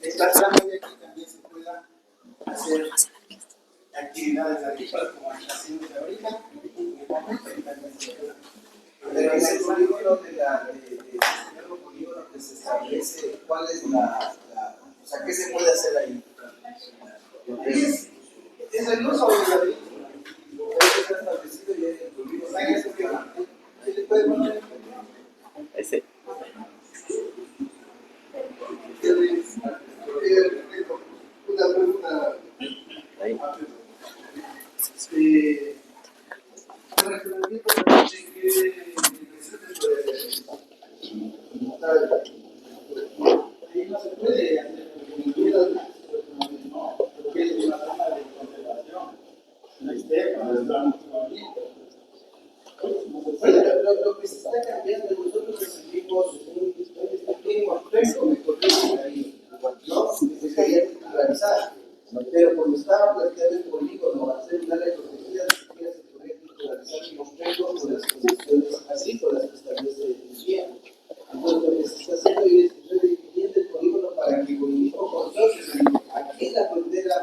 esta trama de aquí también se pueda hacer actividades agrícolas como hacemos ahorita, pero en el polígono el nuevo polígono que se establece, ¿cuál es o sea, qué se puede hacer ahí? Es el uso de la vida. Está establecido ya en el polígono. Ahí le puede poner. Ese. Una pregunta. Ahí. Ahí no se puede hacer porque es una zona de conservación. La estepa, Lo que se está cambiando, nosotros recibimos un complejo de polígono ahí, ¿no? Que se quería titularizar, pero como estaba planteado el polígono a hacer un área protegida, ni siquiera se podría titularizar el complejo por las condiciones agrícolas que establece el guía. Entonces, lo que se está haciendo es redividiendo el polígono para que con el mismo consorcio, aquí en la frontera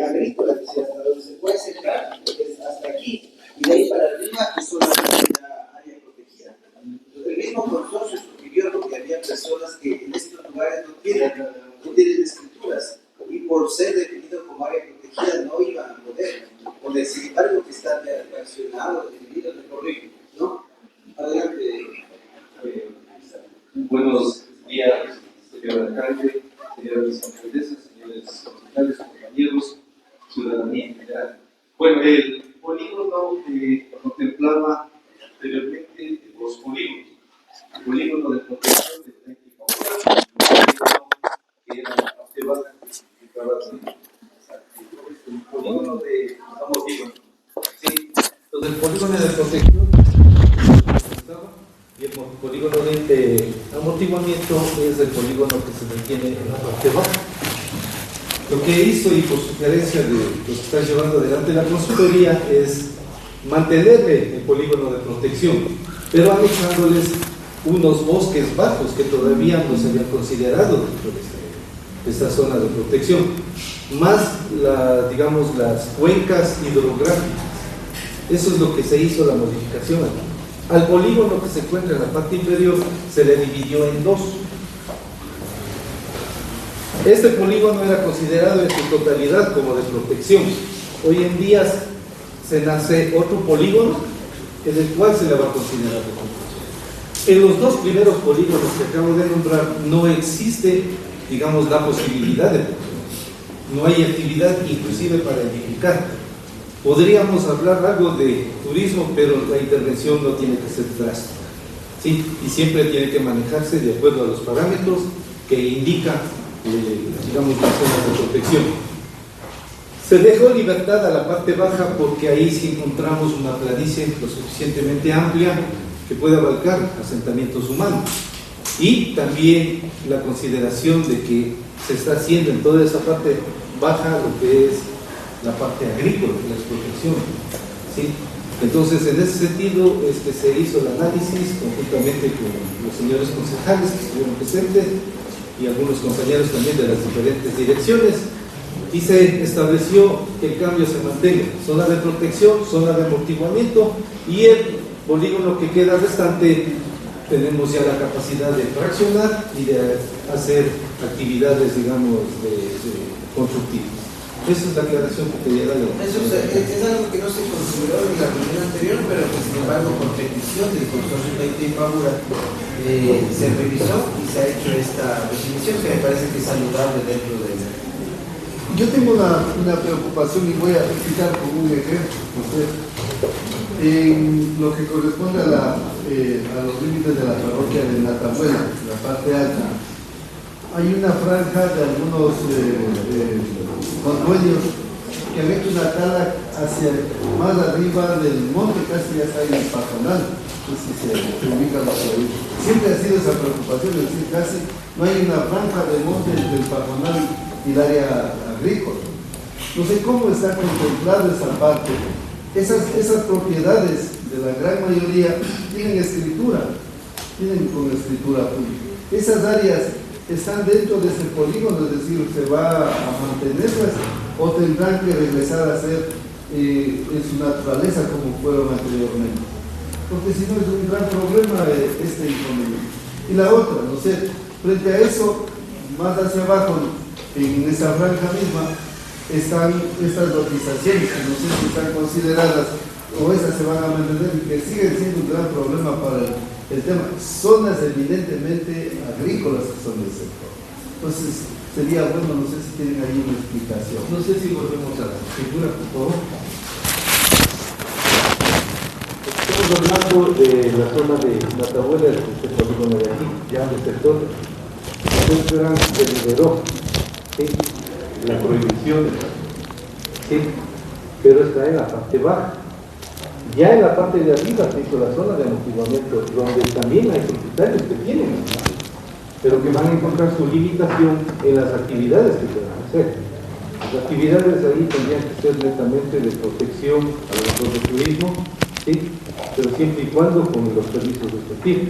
agrícola, que sea hasta donde se puede sembrar, es hasta aquí, y de ahí para arriba es solamente la área protegida. Entonces, el mismo consorcio sugirió porque había personas que en estos lugares no tienen escrituras, y por ser definido como área protegida no iban a poder, porque sin embargo que está reaccionado, definido, recorrido, ¿no? Adelante. Buenos días, señor alcalde, señoras alcaldesas, señores concejales, compañeros, ciudadanía en general. Bueno, el polígono contemplaba anteriormente dos polígonos. El polígono de protección de técnica urbana, el polígono que era la parte baja, que estaba el polígono de amortiguamiento. Sí, entonces el polígono de protección y el polígono de amortiguamiento es el polígono que se mantiene en la parte baja. Lo que hizo, y por sugerencia de los que están llevando adelante la consultoría, es mantenerle el polígono de protección, pero anexándoles unos bosques bajos que todavía no se habían considerado dentro de esta zona de protección, más digamos, las cuencas hidrográficas. Eso es lo que se hizo la modificación aquí. Al polígono que se encuentra en la parte inferior se le dividió en dos. Este polígono era considerado en su totalidad como de protección. Hoy en día se nace otro polígono en el cual se le va a considerar de protección. En los dos primeros polígonos que acabo de nombrar no existe, digamos, la posibilidad de protección. No hay actividad inclusive para edificar. Podríamos hablar algo de turismo, pero la intervención no tiene que ser drástica, ¿sí? Y siempre tiene que manejarse de acuerdo a los parámetros que indica, digamos, las zonas de protección. Se dejó libertad a la parte baja porque ahí sí encontramos una planicie lo suficientemente amplia que puede abarcar asentamientos humanos. Y también la consideración de que se está haciendo en toda esa parte baja lo que es la parte agrícola, la explotación, ¿sí? Entonces, en ese sentido, se hizo el análisis conjuntamente con los señores concejales que estuvieron presentes y algunos compañeros también de las diferentes direcciones, y se estableció que el cambio se mantenga: zona de protección, zona de amortiguamiento, y el polígono que queda restante tenemos ya la capacidad de fraccionar y de hacer actividades, digamos, constructivas. Esa es la aclaración que quería dar. Eso es algo que no se consideró en la reunión anterior, pero que sin embargo por petición del consorcio de Pagura se revisó y se ha hecho esta definición que me parece que es saludable dentro de ella. Yo tengo una preocupación y voy a explicar con un ejemplo. En lo que corresponde a los límites de la parroquia de Natabuela, la parte alta, hay una franja de algunos condueños que han hecho una tala hacia más arriba del monte, casi ya está en el Pajonal. No sé si se ubica por ahí. Siempre ha sido esa preocupación, es decir, casi no hay una franja de monte entre el Pajonal y el área agrícola. No sé cómo está contemplada esa parte. Esas propiedades de la gran mayoría tienen escritura, tienen con escritura pública. Esas áreas están dentro de ese polígono, es decir, se va a mantenerlas o tendrán que regresar a ser en su naturaleza como fueron anteriormente. Porque si no es un gran problema este inconveniente. Y la otra, no sé, frente a eso, más hacia abajo, en esa franja misma, están estas lotizaciones que no sé si están consideradas o esas se van a mantener y que siguen siendo un gran problema para el tema. Zonas evidentemente agrícolas que son del sector. Entonces, sería bueno, no sé si tienen ahí una explicación. No sé si volvemos a la figura, por favor. Estamos hablando de la zona de Matabuela, este polígono de aquí, ya en el sector. Entonces eran se liberó, ¿sí?, la prohibición, ¿sí?, pero está en la parte baja. Ya en la parte de arriba se hizo la zona de amortiguamiento, donde también hay propietarios que tienen, pero que van a encontrar su limitación en las actividades que puedan hacer. Las actividades ahí tendrían que ser netamente de protección a lo mejor de turismo, ¿sí?, pero siempre y cuando con los servicios respectivos.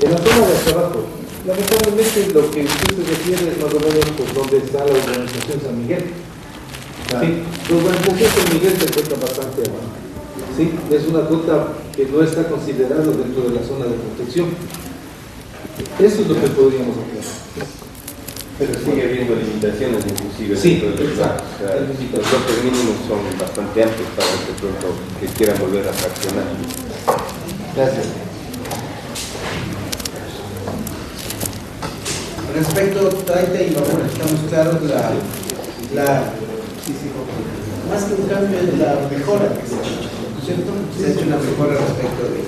En la zona de hasta abajo, lamentablemente lo que usted se refiere es más o menos pues, donde está la urbanización San Miguel. Sí, la urbanización San Miguel se encuentra bastante abajo. Sí, es una cota que no está considerada dentro de la zona de protección. Eso es lo que podríamos hacer. Pero sigue habiendo limitaciones inclusive Sí, dentro del lugar. O sea, los bloques mínimos son bastante amplios para que pronto que quieran volver a fraccionar. Gracias. Respecto a Taita y Babura, estamos claros más que un cambio es la mejora que se ha hecho, ¿no es cierto? Se ha hecho una mejora respecto de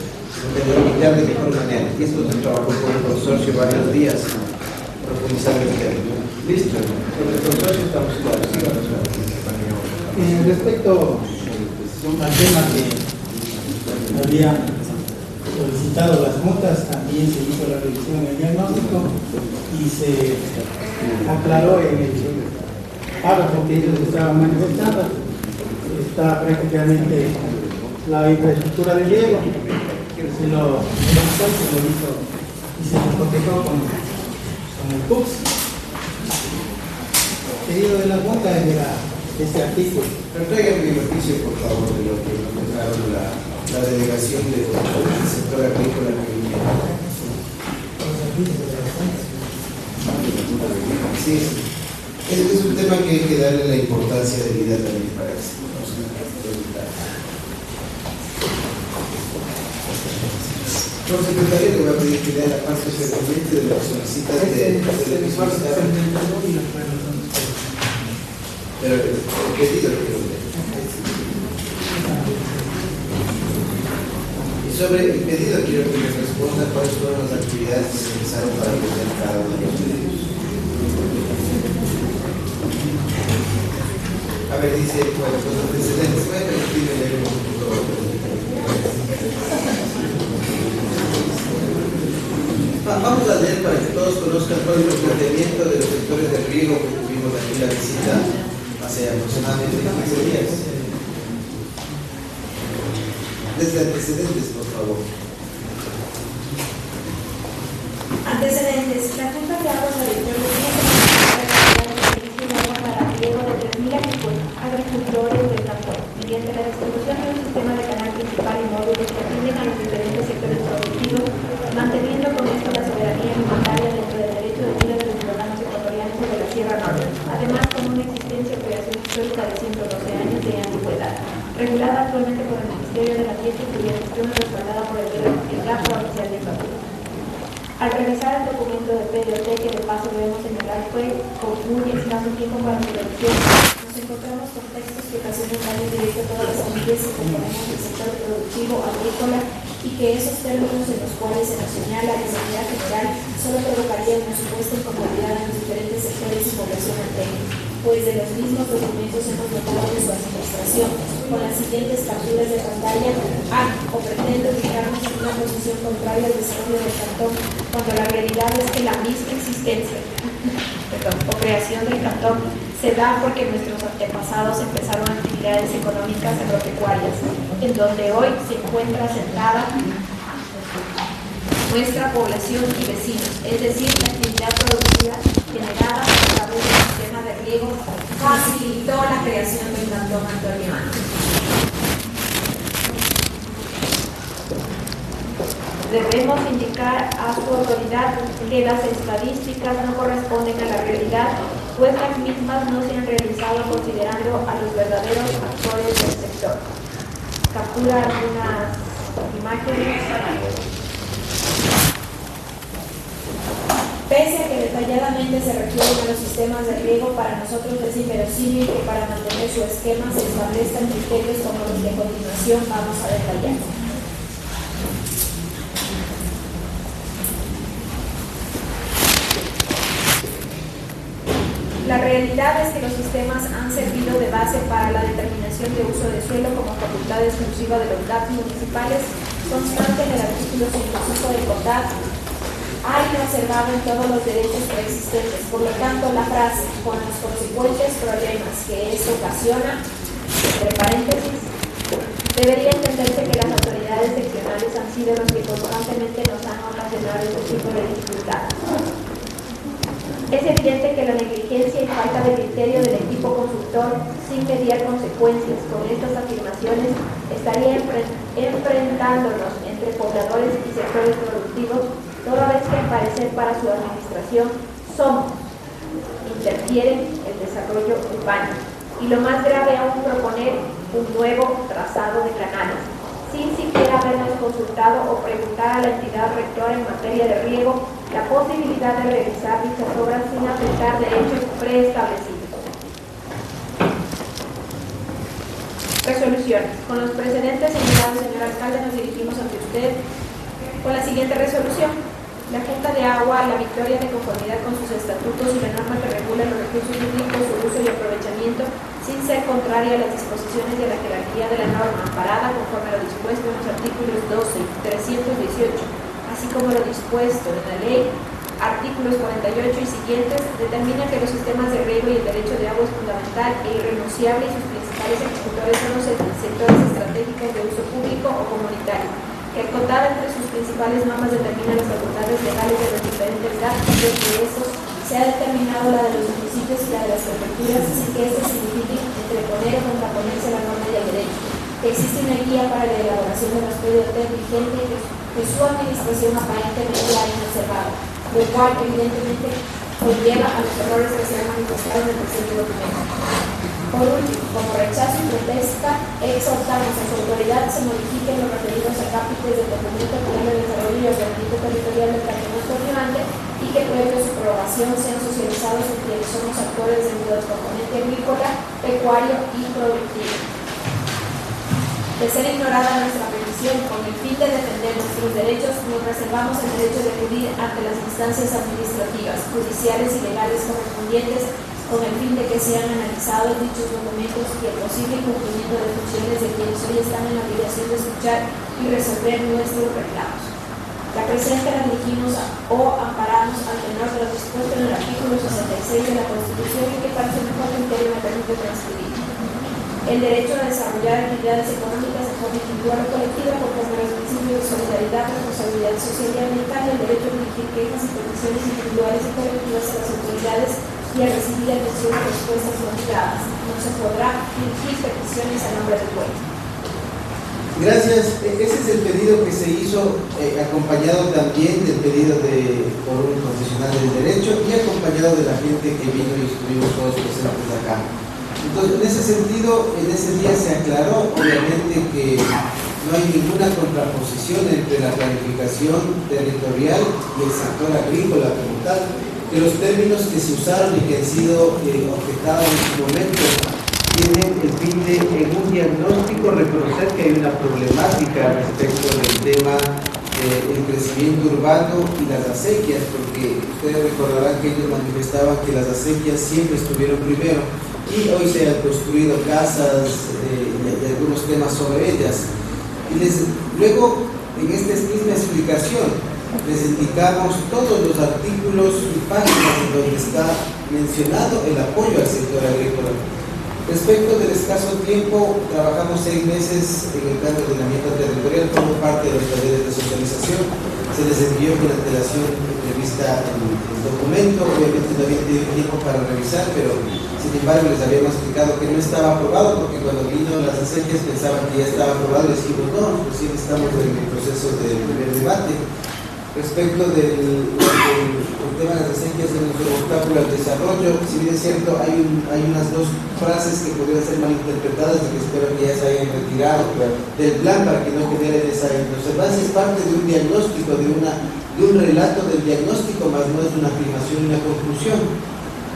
delimitar de mejor manera. Y esto se trabajó con el consorcio varios días, profundizando el tema. Listo, con el consorcio estamos claros. Respecto al tema que había solicitado las multas, también se hizo la revisión en el diagnóstico y se aclaró en el párrafo que ellos estaban manifestando. Está prácticamente la infraestructura de riego, se lo hizo y se lo cotejó con el PUX. El pedido de la multa es de este artículo. Pero tráigame el oficio, por favor, de lo que nos dejaron la delegación del sector agrícola que viene. Sí, es un tema que hay que darle la importancia de vida también para eso. Por secretario, le voy a pedir que lea la parte frecuente de las solicitas pero el pedido lo quiero leer. Y sobre el pedido quiero que me responda cuáles fueron las actividades que se realizaron para atender cada uno de los pedidos. A ver, dice, bueno, los antecedentes, voy a permitirme leer un poquito. Vamos a leer para que todos conozcan todo el planteamiento de los sectores de riego que tuvimos aquí la visita hace aproximadamente 15 días. Desde antecedentes, por favor. Antecedentes. La Junta de Aguas Territoriales tiene agua para riego de 3.000 agricultores del cantón, mediante la distribución de un sistema de canal principal y móviles que atienden a los diferentes sectores productivos, manteniendo con esto la soberanía alimentaria dentro del derecho de vida de los ciudadanos ecuatorianos de la Sierra Norte, además con una existencia y operación histórica de 112 años de antigüedad, regulada actualmente por el Ministerio de Ambiente y cuya gestión es respaldada por el Plan Provincial de Ecuador. Al revisar el documento de PDOT, que de paso debemos señalar fue con muy escaso tiempo para su revisión, nos encontramos con textos que ocasionan daño directo a todas las familias que componemos el sector productivo agrícola y que esos términos en los cuales se nos señala de manera general solo provocarían una supuesta incomodidad en los diferentes sectores y población antena, pues de los mismos documentos hemos notado de su administración, con las siguientes capturas de pantalla, o pretende ubicarnos en una posición contraria al desarrollo del cantón, cuando la realidad es que la misma existencia o creación del cantón se da porque nuestros antepasados empezaron actividades económicas agropecuarias, en donde hoy se encuentra asentada nuestra población y vecinos, es decir, la actividad productiva generada a través del sistema de riego facilitó la creación del cantón Antonio Ángel. Debemos indicar a su autoridad que las estadísticas no corresponden a la realidad, pues las mismas no se han realizado considerando a los verdaderos actores del sector. Captura algunas imágenes. Pese a que detalladamente se refieren a los sistemas de riego, para nosotros es inverosímil que para mantener su esquema se establezcan criterios como los que a continuación vamos a detallar. La realidad es que los sistemas han servido de base para la determinación de uso de suelo como facultad exclusiva de los DAP municipales, constante en el artículo 105 del CONDAP. Hay reservado en todos los derechos preexistentes. Por lo tanto, la frase con los consecuentes problemas que eso ocasiona, entre paréntesis, debería entenderse que las autoridades seccionales han sido los que constantemente nos han ocasionado este tipo de dificultades. Es evidente que la negligencia y falta de criterio del equipo consultor, sin mediar consecuencias con estas afirmaciones, estaría enfrentándonos entre pobladores y sectores productivos, toda vez que al parecer para su administración interfieren el desarrollo urbano. Y lo más grave aún, proponer un nuevo trazado de canales, sin siquiera habernos consultado o preguntar a la entidad rectora en materia de riego la posibilidad de realizar dichas obras sin afectar derechos preestablecidos. Resoluciones. Con los precedentes señalados, señor alcalde, nos dirigimos ante usted con la siguiente resolución. La Junta de Agua La Victoria, de conformidad con sus estatutos y la norma que regula los recursos hídricos, su uso y aprovechamiento, sin ser contraria a las disposiciones de la jerarquía de la norma, amparada conforme a lo dispuesto en los artículos 12 y 318, así como lo dispuesto en la ley, artículos 48 y siguientes, determina que los sistemas de riego y el derecho de agua es fundamental e irrenunciable y sus principales ejecutores son los sectores estratégicos de uso público o comunitario. Que el CONDAP entre sus principales normas determina las facultades legales de los diferentes datos, de que esos se ha determinado la de los municipios y la de las prefecturas, sin que esto signifique entreponer o contraponerse a la norma y al derecho. Que existe una guía para la elaboración de nuestro PDT vigente que su administración aparentemente ha inobservado, lo cual evidentemente conlleva a los errores que se han manifestado en el presente documento. Por último, como rechazo y protesta, exhortamos a su autoridad se modifiquen los referidos acápites del documento Plan de Desarrollo y Ordenamiento Territorial del Cantón Antonio Ángel y que previo a su aprobación sean socializados entre quienes somos actores dentro del componente agrícola, pecuario y productivo. De ser ignorada nuestra petición con el fin de defender nuestros derechos, nos reservamos el derecho de acudir ante las instancias administrativas, judiciales y legales correspondientes con el fin de que sean analizados dichos documentos y el posible incumplimiento de funciones de quienes hoy están en la obligación de escuchar y resolver nuestros reclamos. La presente la dirigimos o amparamos al tenor de lo dispuesto en el artículo 66 de la Constitución y que para su mejor criterio me permite transcribir. El derecho a desarrollar actividades económicas de forma individual o colectiva conforme a los principios de solidaridad, responsabilidad social y ambiental, y el derecho a dirigir quejas y peticiones individuales y colectivas a las autoridades y a recibir atención a respuestas motivadas. No se podrá dirigir peticiones a nombre del pueblo. Gracias. Ese es el pedido que se hizo, acompañado también del pedido por un profesional del derecho y acompañado de la gente que vino y estuvimos todos presentes acá. Entonces, en ese sentido, en ese día se aclaró, obviamente, que no hay ninguna contraposición entre la planificación territorial y el sector agrícola como tal, que los términos que se usaron y que han sido objetados en su momento tienen el fin de, en un diagnóstico, reconocer que hay una problemática respecto del tema del crecimiento urbano y las acequias, porque ustedes recordarán que ellos manifestaban que las acequias siempre estuvieron primero y hoy se han construido casas y algunos temas sobre ellas. Y luego, en esta misma explicación, les indicamos todos los artículos y páginas en donde está mencionado el apoyo al sector agrícola. Respecto del escaso tiempo, trabajamos 6 meses en el plan de ordenamiento territorial como parte de los talleres de socialización. se les envió con antelación prevista en el documento. Obviamente no había tenido tiempo para revisar, pero sin embargo les habíamos explicado que no estaba aprobado, porque cuando vino las acequias pensaban que ya estaba aprobado y les dijimos no, recién estamos en el proceso del primer debate. Respecto del tema de las acequias en nuestro obstáculo al desarrollo, si bien es cierto, hay unas dos frases que podrían ser malinterpretadas y que espero que ya se hayan retirado del plan para que no generen esa inobservancia. Es parte de un diagnóstico, de un relato del diagnóstico, más no es una afirmación y una conclusión.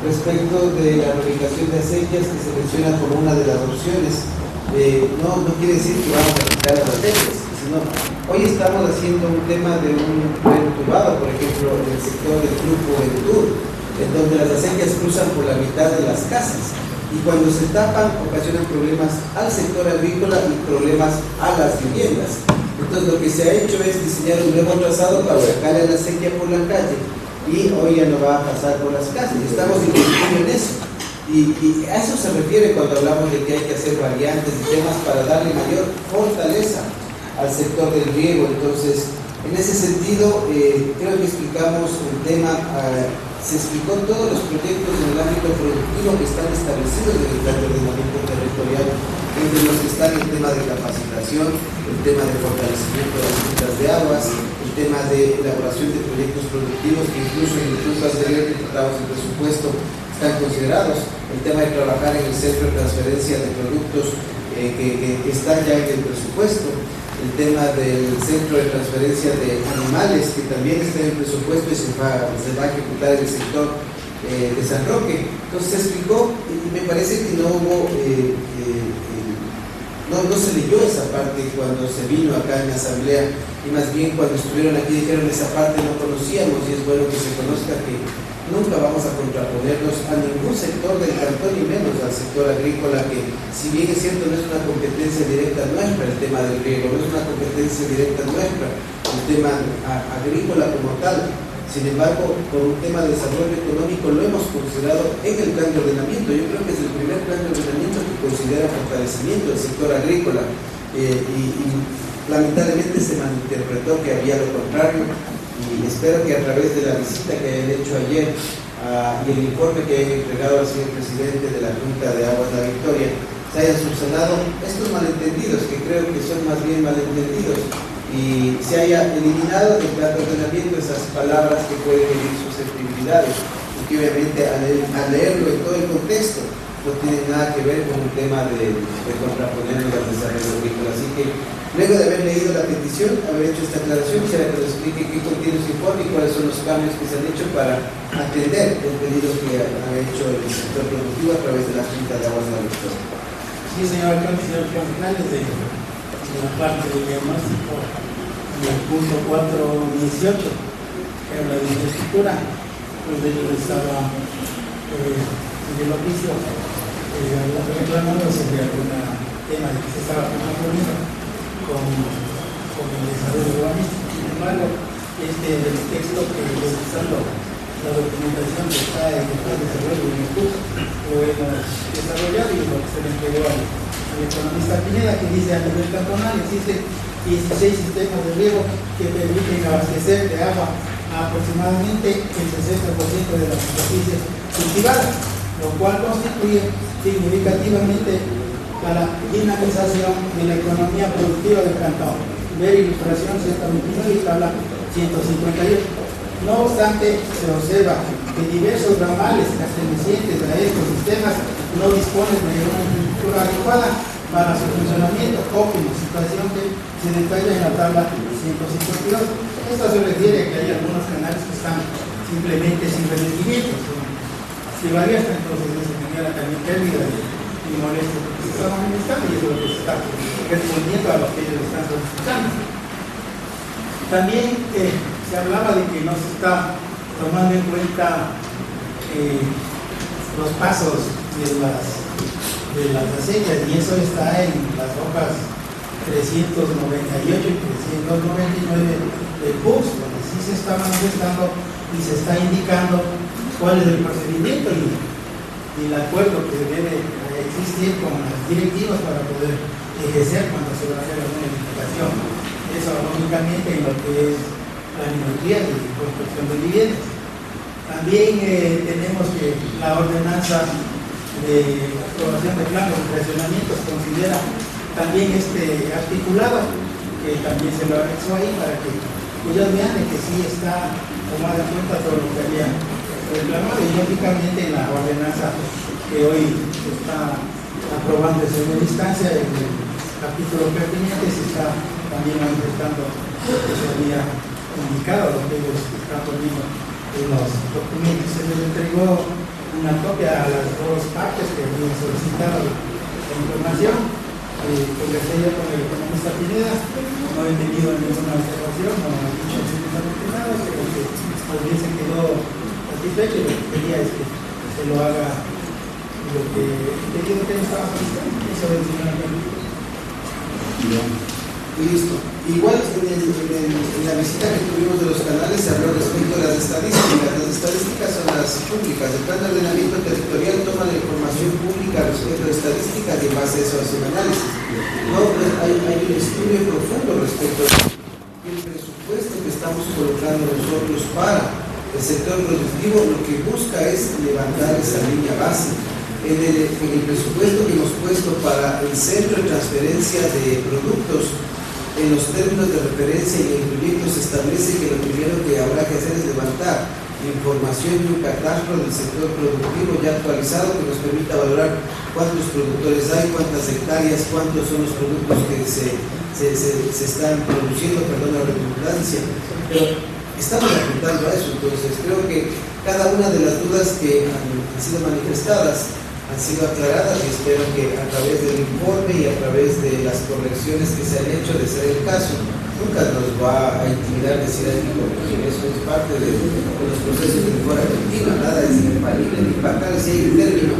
Respecto de la erradicación de acequias que se menciona como una de las opciones, no quiere decir que vamos a quitar las acequias, sino hoy estamos haciendo un tema de un tren turbado, por ejemplo, en el sector del Grupo Ventur, en donde las acequias cruzan por la mitad de las casas y cuando se tapan ocasionan problemas al sector agrícola y problemas a las viviendas. Entonces lo que se ha hecho es diseñar un nuevo trazado para sacarle la acequia por la calle y hoy ya no va a pasar por las casas. Estamos invirtiendo en eso. Y a eso se refiere cuando hablamos de que hay que hacer variantes y temas para darle mayor fortaleza al sector del riego. Entonces, en ese sentido, creo que explicamos el tema, se explicó todos los proyectos en el ámbito productivo que están establecidos en el plan de ordenamiento territorial, entre los que están el tema de capacitación, el tema de fortalecimiento de las juntas de aguas, el tema de elaboración de proyectos productivos que incluso en el punto anterior que tratamos el presupuesto están considerados, el tema de trabajar en el centro de transferencia de productos que está ya en el presupuesto, el tema del centro de transferencia de animales que también está en el presupuesto y se va a ejecutar en el sector de San Roque. Entonces se explicó y me parece que no hubo, no se leyó esa parte cuando se vino acá en la asamblea y más bien cuando estuvieron aquí dijeron esa parte no conocíamos y es bueno que se conozca que nunca vamos a contraponernos a ningún sector del cantón y menos al sector agrícola que si bien es cierto no es una competencia directa nuestra el tema del riego, no es una competencia directa nuestra el tema agrícola como tal. Sin embargo, por un tema de desarrollo económico lo hemos considerado en el plan de ordenamiento. Yo creo que es el primer plan de ordenamiento que considera fortalecimiento del sector agrícola y lamentablemente se malinterpretó que había lo contrario y espero que a través de la visita que hayan hecho ayer y el informe que hayan entregado al señor presidente de la Junta de Aguas La Victoria se hayan subsanado estos malentendidos que creo que son más bien malentendidos y se haya eliminado del plan de ordenamiento esas palabras que pueden herir susceptibilidades y que obviamente al leerlo en todo el contexto no tiene nada que ver con un tema de contraponernos al desarrollo agrícola. Así que luego de haber leído la petición, haber hecho esta aclaración, quisiera que nos explique qué contiene su informe y cuáles son los cambios que se han hecho para atender el pedido que ha hecho el sector productivo a través de la Junta de Aguas de La Victoria. Sí, señor alcalde, señor finales de la parte del diagnóstico en el punto 4.18 que habla de infraestructura, pues de ello estaba en el oficio reclamando sobre algún tema de que se estaba comprometiendo con el desarrollo urbanístico. Sin embargo, el texto que estoy usando, la documentación que está en el plan de desarrollo de México, lo hemos desarrollado y lo que se le entregó al economista Pineda, que dice a nivel cantonal existen 16 sistemas de riego que permiten abastecer de agua a aproximadamente el 60% de las superficies cultivadas, lo cual constituye significativamente para la dinamización de la economía productiva del cantón. Ver ilustración 129 y tabla 158. No obstante, se observa que diversos ramales pertenecientes a estos sistemas no disponen de una infraestructura adecuada para su funcionamiento óptimo, situación que se detalla en la tabla 152. Esto se refiere a que hay algunos canales que están simplemente sin rendimiento, si varía, entonces se genera también pérdida y molestia porque se está manifestando y eso es lo que se está respondiendo a lo que ellos están solicitando. También se hablaba de que no se está tomando en cuenta los pasos de las acequias y eso está en las hojas 398 y 399 del PUS, donde sí se está manifestando y se está indicando cuál es el procedimiento y el acuerdo que debe existir con las directivas para poder ejercer cuando se va a hacer la modificación. Eso lógicamente en lo que es planimetría y construcción de viviendas. También tenemos que la ordenanza de aprobación de planos de fraccionamientos considera también este articulado, que también se lo anexó ahí para que ellos vean de que sí está tomada en cuenta todo lo que había reclamado, y lógicamente la ordenanza que hoy se está aprobando en segunda instancia, en el capítulo pertinente, se está también manifestando lo que se había indicado, lo que ellos están poniendo en los documentos. Se les entregó una copia a las dos partes que habían solicitado la información. Conversé yo con el economista Pineda, no he tenido ninguna observación, no he dicho absolutamente nada, pero que también se quedó satisfecho. Lo que quería es que se lo haga lo que el pedido que estaba solicitando, eso es Listo. Igual en la visita que tuvimos de los canales se habló respecto a las estadísticas. Las estadísticas son las públicas. El plan de ordenamiento territorial toma la información pública respecto a estadísticas y en base a eso hace un análisis. No, hay un estudio profundo respecto al presupuesto que estamos colocando nosotros para el sector productivo. Lo que busca es levantar esa línea base. En el presupuesto que hemos puesto para el centro de transferencia de productos, en los términos de referencia y el proyecto se establece que lo primero que habrá que hacer es levantar información y un catastro del sector productivo ya actualizado que nos permita valorar cuántos productores hay, cuántas hectáreas, cuántos son los productos que se están produciendo, perdón la redundancia, pero estamos apuntando a eso. Entonces creo que cada una de las dudas que han sido manifestadas han sido aclaradas y espero que a través del informe y a través de las correcciones que se han hecho, de ser el caso, nunca nos va a intimidar decir hay que corregir. Eso es parte de los procesos de mejora continua, nada es infalible ni impactable. Si hay un término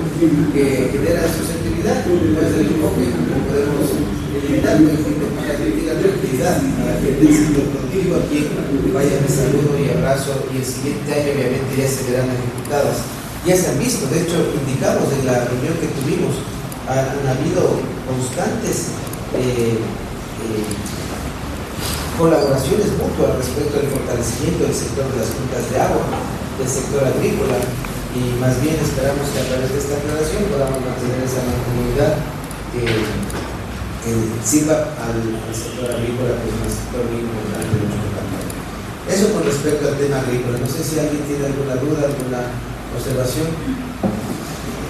que genera susceptibilidad, pues el enfoque no podemos eliminar, pero hay que transmitir la tranquilidad a la gente del sector productivo. Aquí vaya mi saludo y abrazo, y el siguiente año obviamente ya se verán ejecutadas. Ya se han visto, de hecho indicamos en la reunión que tuvimos, han habido constantes colaboraciones mutuas respecto al fortalecimiento del sector de las cuencas de agua, del sector agrícola, y más bien esperamos que a través de esta aclaración podamos mantener esa mancomunidad que sirva al sector agrícola, que es un sector muy importante de nuestro campo. Eso con respecto al tema agrícola. No sé si alguien tiene alguna duda, alguna observación.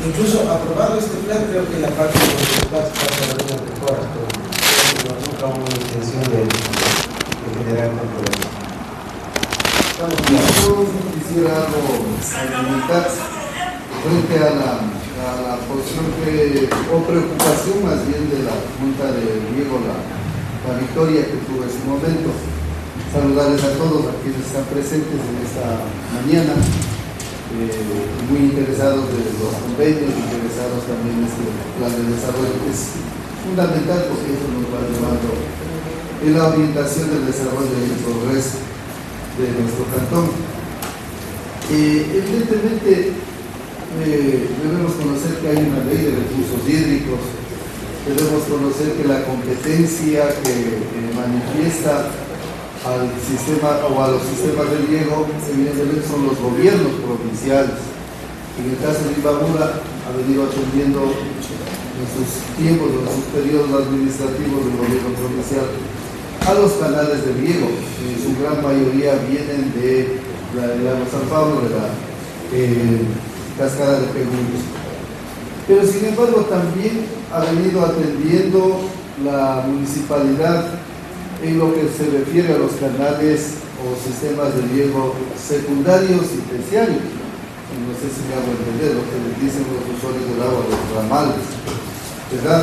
Incluso aprobado este plan, creo que la parte de los pasa algunas mejoras, pero nunca hubo una intención de generar controversia. Yo quisiera argumentar frente a la posición o preocupación más bien de la Junta de Diego, la victoria que tuvo en ese momento. Saludarles a todos a quienes están presentes en esta mañana. Muy interesados de los convenios, interesados también en este plan de desarrollo, que es fundamental porque eso nos va llevando en la orientación del desarrollo y el progreso de nuestro cantón. Evidentemente debemos conocer que hay una ley de recursos hídricos, debemos conocer que la competencia que manifiesta al sistema o a los sistemas de riego evidentemente son los gobiernos provinciales. En el caso de Imbabura ha venido atendiendo en sus tiempos, en sus periodos administrativos del gobierno provincial a los canales de riego, que en su gran mayoría vienen de la San Pablo, de la cascada de Pegullos. Pero sin embargo también ha venido atendiendo la municipalidad en lo que se refiere a los canales o sistemas de riego secundarios y terciarios. No sé si me hago entender lo que les dicen los usuarios del agua, los ramales, ¿verdad?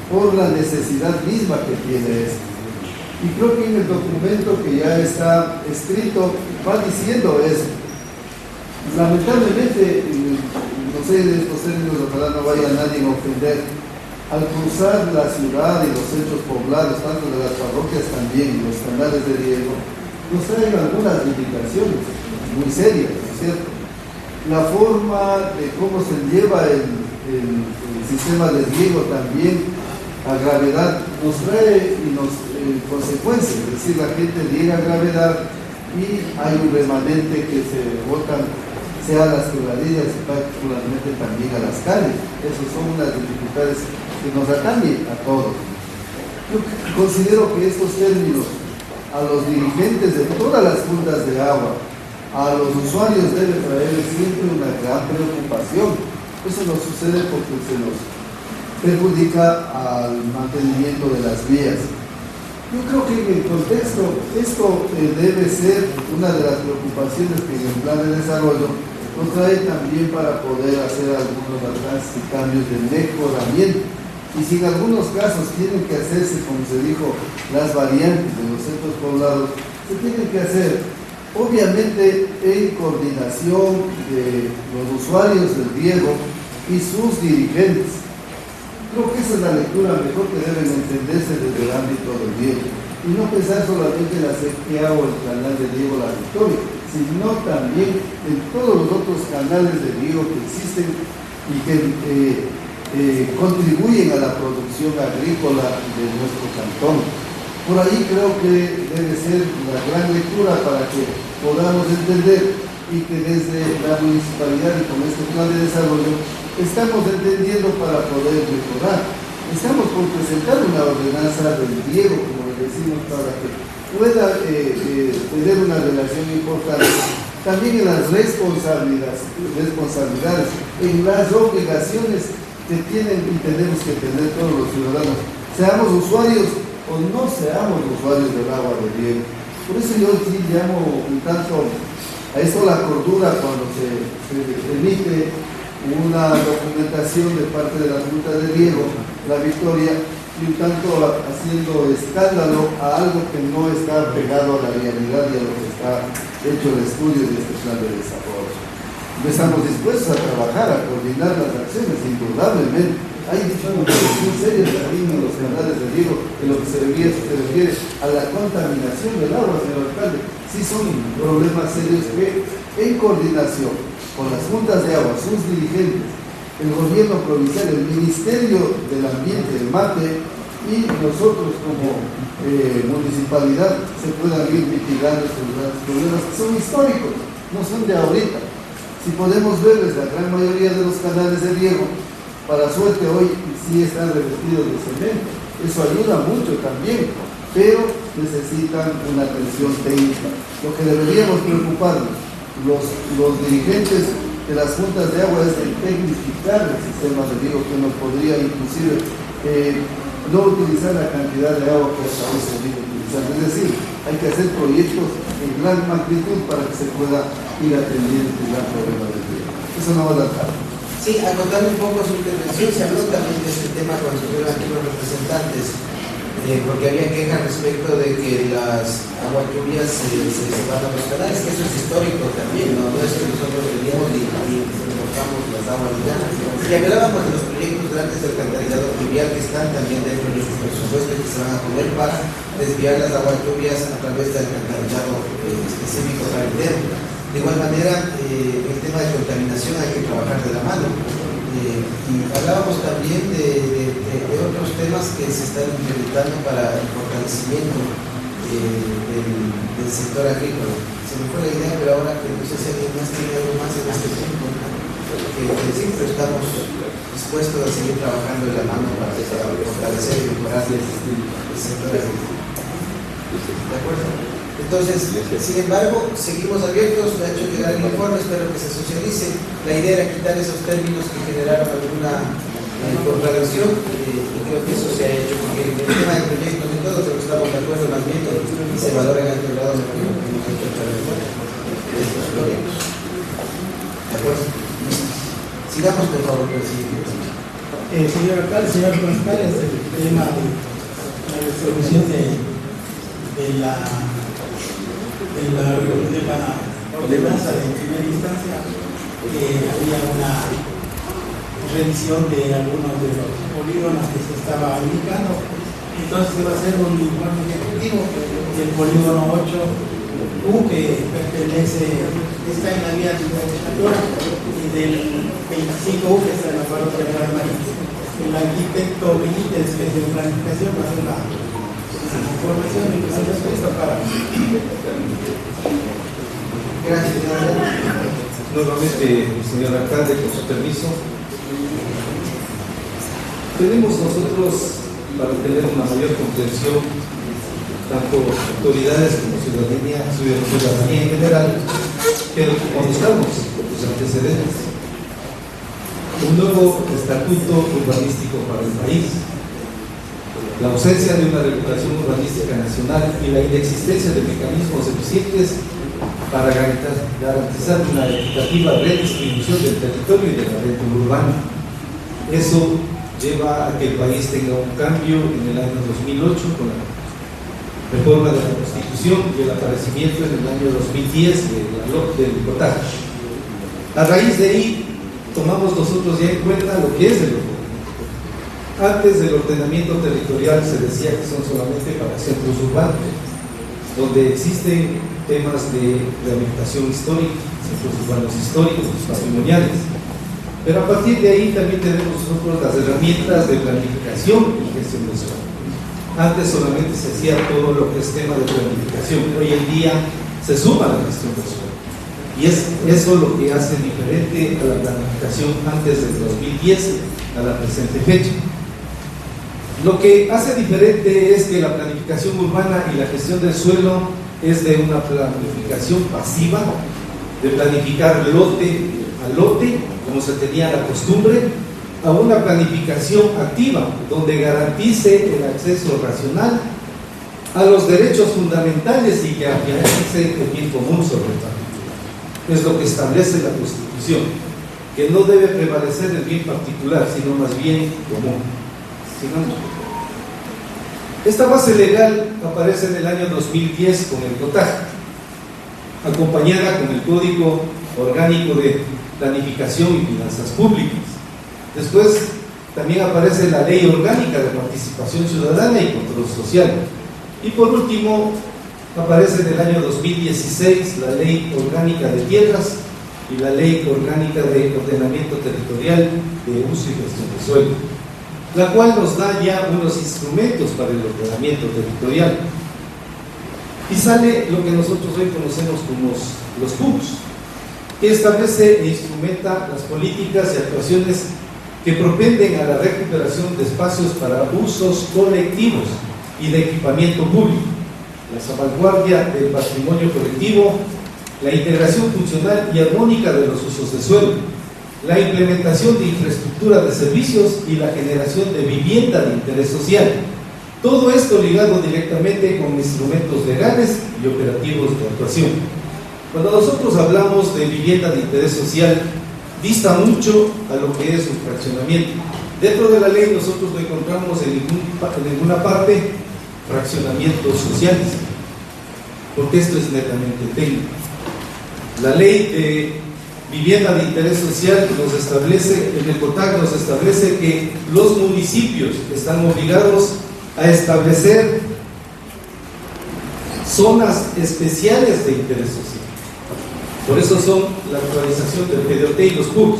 Por la necesidad misma que tiene esto. Y creo que en el documento que ya está escrito va diciendo eso. Lamentablemente, no sé de estos términos, ojalá no vaya nadie a ofender. Al cruzar la ciudad y los centros poblados, tanto de las parroquias también, los canales de riego, nos traen algunas limitaciones muy serias, ¿no es cierto? La forma de cómo se lleva el sistema de riego también a gravedad nos trae y nos consecuencias, es decir, la gente riega a gravedad y hay un remanente que se botan, sea a las quebradillas y particularmente también a las calles. Esas son unas dificultades que nos atañen a todos. Yo considero que estos términos a los dirigentes de todas las juntas de agua, a los usuarios debe traer siempre una gran preocupación. Eso no sucede porque se nos perjudica al mantenimiento de las vías. Yo creo que en el contexto esto debe ser una de las preocupaciones que en el plan de desarrollo nos trae también para poder hacer algunos alcances y cambios de mejoramiento. Y si en algunos casos tienen que hacerse, como se dijo, las variantes de los centros poblados, se tienen que hacer, obviamente, en coordinación de los usuarios del riego y sus dirigentes. Creo que esa es la lectura mejor que deben entenderse desde el ámbito del riego. Y no pensar solamente en la sequía o el canal de riego La Victoria, sino también en todos los otros canales de riego que existen y que contribuyen a la producción agrícola de nuestro cantón. Por ahí creo que debe ser la gran lectura para que podamos entender y que desde la municipalidad y con este plan de desarrollo estamos entendiendo para poder mejorar. Estamos por presentar una ordenanza del riego, como le decimos, para que pueda tener una relación importante también en las responsabilidades, en las obligaciones que tienen y tenemos que tener todos los ciudadanos, seamos usuarios o no seamos usuarios del agua de riego. Por eso yo sí llamo un tanto a esto la cordura cuando se emite una documentación de parte de la Junta de Riego, La Victoria, y un tanto haciendo escándalo a algo que no está pegado a la realidad y a lo que está hecho el estudio de este plan de desarrollo. No estamos dispuestos a trabajar, a coordinar las acciones, indudablemente. Hay dificultades muy serias también en los canales de riego en lo que se refiere a la contaminación del agua, señor alcalde. Sí son problemas serios que, en coordinación con las juntas de agua, sus dirigentes, el gobierno provincial, el Ministerio del Ambiente, el MATE, y nosotros como municipalidad se puedan ir mitigando estos grandes problemas que son históricos, no son de ahorita. Si podemos ver, la gran mayoría de los canales de riego, para suerte hoy sí están revestidos de cemento. Eso ayuda mucho también, pero necesitan una atención técnica. Lo que deberíamos preocuparnos, los dirigentes de las juntas de agua, es de tecnificar el sistema de riego, que nos podría inclusive no utilizar la cantidad de agua que hasta hoy se viene utilizando. Es decir, hay que hacer proyectos en gran magnitud para que se pueda ir atendiendo el gran problema del riego. Eso no va a dar. Sí, acotando un poco su intervención, se habló también de este tema cuando estuvieron aquí los representantes, porque había quejas respecto de que las aguas lluvias se van a los canales, que eso es histórico también, no es que nosotros veníamos y enfocamos las aguas ya. Y hablábamos de los proyectos grandes del alcantarillado fluvial que están también dentro de los presupuestos que se van a poner para desviar las aguas lluvias a través del alcantarillado específico para el terreno. De igual manera, el tema de contaminación hay que trabajar de la mano. Y hablábamos también de otros temas que se están implementando para el fortalecimiento del sector agrícola. Se me fue la idea, pero ahora que no sé si alguien más tiene algo más en este punto, que siempre estamos dispuestos a seguir trabajando de la mano para fortalecer y mejorar el sector agrícola. ¿De acuerdo? Entonces, sin embargo, seguimos abiertos, me ha hecho llegar el informe, espero que se socialice. La idea era quitar esos términos que generaron alguna contradicción, y creo que eso se ha hecho, porque en el tema del proyecto de todos estamos de acuerdo más bien y se valora en alto grado de lo que hemos hecho para de estos proyectos. ¿De acuerdo? Sigamos, por favor, presidente. Señor alcalde, señor González, el tema de la resolución de la ordenanza de primera instancia, que había una revisión de algunos de los polígonos que se estaba indicando. Entonces va a ser un informe ejecutivo del polígono 8U, que está en la vía de legislatura, y del 25U, que está en la parroquia de María. El arquitecto Benítez, que es de planificación, va a ser la información y respuesta para. Gracias, señora. Nuevamente, señor alcalde, con su permiso. Tenemos nosotros, para tener una mayor comprensión, tanto autoridades como ciudadanía en general, que conozcamos los antecedentes. Un nuevo estatuto urbanístico para el país, la ausencia de una regulación urbanística nacional y la inexistencia de mecanismos eficientes para garantizar una equitativa redistribución del territorio y de la red urbana. Eso lleva a que el país tenga un cambio en el año 2008 con la reforma de la Constitución y el aparecimiento en el año 2010 del cotaje. A raíz de ahí, tomamos nosotros ya en cuenta lo que es el ordenamiento. Antes del ordenamiento territorial se decía que son solamente para centros urbanos, donde existen temas de rehabilitación histórica, centros urbanos históricos, patrimoniales. Pero a partir de ahí también tenemos nosotros las herramientas de planificación y gestión del suelo. Antes solamente se hacía todo lo que es tema de planificación, hoy en día se suma la gestión del suelo. Y es eso lo que hace diferente a la planificación antes del 2010 a la presente fecha. Lo que hace diferente es que la planificación urbana y la gestión del suelo es de una planificación pasiva, de planificar lote a lote, como se tenía la costumbre, a una planificación activa, donde garantice el acceso racional a los derechos fundamentales y que afiance el bien común sobre el territorio. Es lo que establece la Constitución, que no debe prevalecer el bien particular, sino más bien común. Sigamos. Esta base legal aparece en el año 2010 con el cotaje, acompañada con el Código Orgánico de Planificación y Finanzas Públicas. Después también aparece la Ley Orgánica de Participación Ciudadana y Control Social. Y por último, aparece en el año 2016 la Ley Orgánica de Tierras y la Ley Orgánica de Ordenamiento Territorial de Uso y Gestión de Suelo, la cual nos da ya unos instrumentos para el ordenamiento territorial. Y sale lo que nosotros hoy conocemos como los PUCs, que establece e instrumenta las políticas y actuaciones que propenden a la recuperación de espacios para usos colectivos y de equipamiento público, la salvaguardia del patrimonio colectivo, la integración funcional y armónica de los usos de suelo, la implementación de infraestructura de servicios y la generación de vivienda de interés social. Todo esto ligado directamente con instrumentos legales y operativos de actuación. Cuando nosotros hablamos de vivienda de interés social, dista mucho a lo que es un fraccionamiento. Dentro de la ley nosotros no encontramos en ninguna parte fraccionamientos sociales, porque esto es netamente técnico. La ley de vivienda de interés social nos establece, en el COTAC nos establece que los municipios están obligados a establecer zonas especiales de interés social. Por eso son la actualización del PDOT y los PUCs,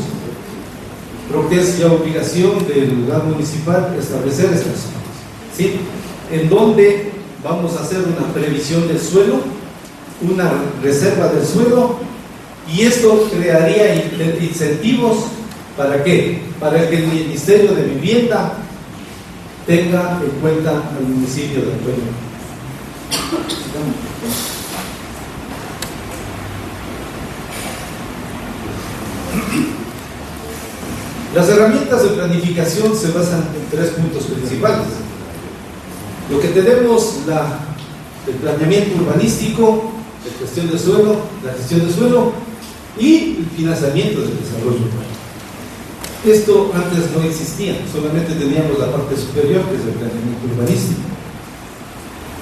porque es ya obligación del lugar municipal establecer estas zonas, ¿sí? En donde vamos a hacer una previsión del suelo, una reserva del suelo, y esto crearía incentivos ¿para qué? Para que el Ministerio de Vivienda tenga en cuenta al municipio de Antonio. Las herramientas de planificación se basan en 3 puntos principales. Lo que tenemos, el planeamiento urbanístico, la gestión de suelo y el financiamiento del desarrollo urbano. Esto antes no existía, solamente teníamos la parte superior, que es el planeamiento urbanístico.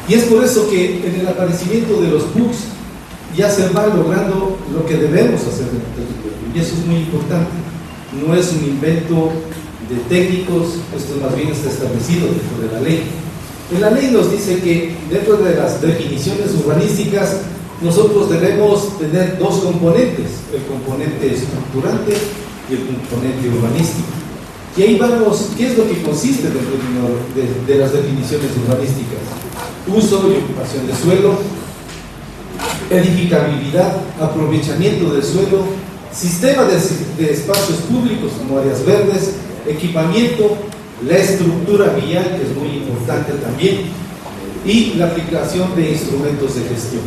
Y es por eso que en el aparecimiento de los PUCs ya se va logrando lo que debemos hacer en el territorio, y eso es muy importante. No es un invento de técnicos, esto más bien está establecido dentro de la ley. En la ley nos dice que dentro de las definiciones urbanísticas nosotros debemos tener 2 componentes, el componente estructurante y el componente urbanístico. Y ahí vamos, ¿qué es lo que consiste dentro de las definiciones urbanísticas? uso y ocupación de suelo, edificabilidad, aprovechamiento del suelo, sistema de espacios públicos como áreas verdes, equipamiento, la estructura vial, que es muy importante también, y la aplicación de instrumentos de gestión.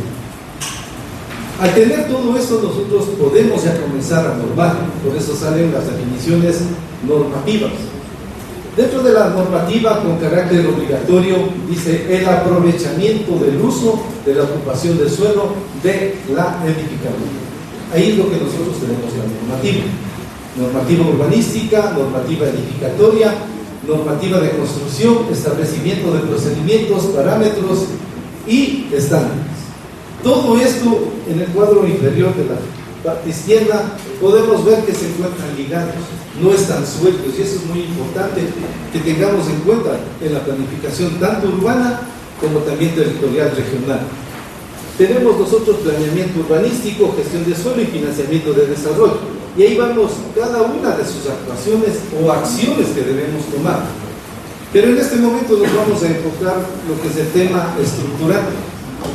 Al tener todo esto, nosotros podemos ya comenzar a normar, por eso salen las definiciones normativas. Dentro de la normativa con carácter obligatorio dice el aprovechamiento del uso de la ocupación del suelo de la edificabilidad. Ahí es lo que nosotros tenemos la normativa. Normativa urbanística, normativa edificatoria, normativa de construcción, establecimiento de procedimientos, parámetros y estándares. Todo esto en el cuadro inferior de la parte izquierda podemos ver que se encuentran ligados, no están sueltos, y eso es muy importante que tengamos en cuenta en la planificación tanto urbana como también territorial regional. Tenemos nosotros planeamiento urbanístico, gestión de suelo y financiamiento de desarrollo, y ahí vamos cada una de sus actuaciones o acciones que debemos tomar. Pero en este momento nos vamos a enfocar lo que es el tema estructurante.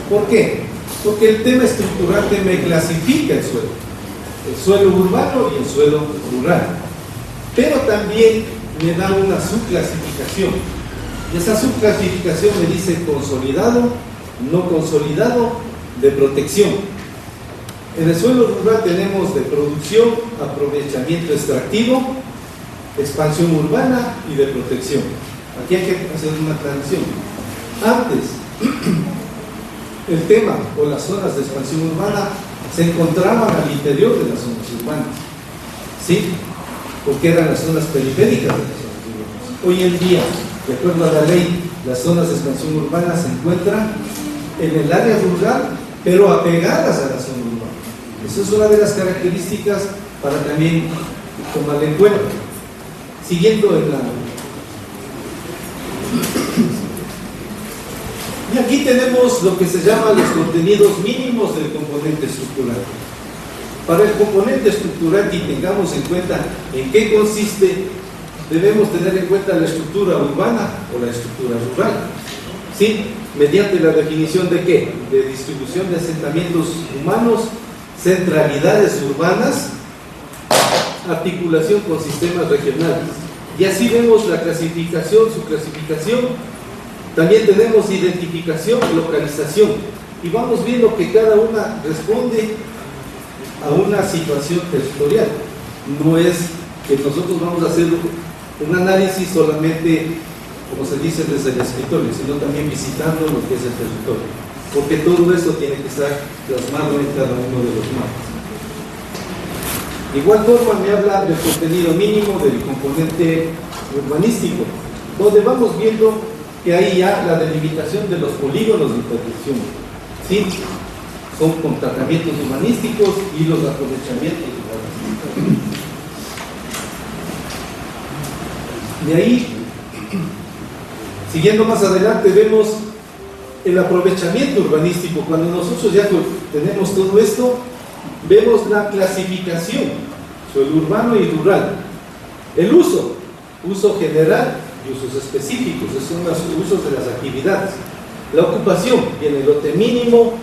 ¿Por qué? Porque el tema estructurante me clasifica el suelo urbano y el suelo rural, pero también me da una subclasificación, y esa subclasificación me dice consolidado, no consolidado, de protección. En el suelo rural tenemos de producción, aprovechamiento extractivo, expansión urbana y de protección. Aquí hay que hacer una transición. Antes, el tema o las zonas de expansión urbana se encontraban al interior de las zonas urbanas, ¿sí? Porque eran las zonas periféricas de las zonas urbanas. Hoy en día, de acuerdo a la ley, las zonas de expansión urbana se encuentran en el área rural, pero apegadas a la zona urbana. Esa es una de las características para también tomar en cuenta. Siguiendo en la... Y aquí tenemos lo que se llama los contenidos mínimos del componente estructural. Para el componente estructural que tengamos en cuenta en qué consiste, debemos tener en cuenta la estructura urbana o la estructura rural. ¿Sí? Mediante la definición de ¿qué? De distribución de asentamientos humanos, centralidades urbanas, articulación con sistemas regionales. Y así vemos la clasificación, su clasificación. También tenemos identificación, localización, y vamos viendo que cada una responde a una situación territorial. No es que nosotros vamos a hacer un análisis solamente, como se dice, desde el escritorio, sino también visitando lo que es el territorio, porque todo eso tiene que estar plasmado en cada uno de los mapas. De igual forma me habla del contenido mínimo del componente urbanístico, donde vamos viendo que hay ya la delimitación de los polígonos de intervención, ¿sí? Son con tratamientos urbanísticos y los aprovechamientos urbanísticos. De ahí, siguiendo más adelante, vemos el aprovechamiento urbanístico. Cuando nosotros ya tenemos todo esto, vemos la clasificación, suelo urbano y rural. El uso general y usos específicos, esos son los usos de las actividades. La ocupación, viene el lote mínimo,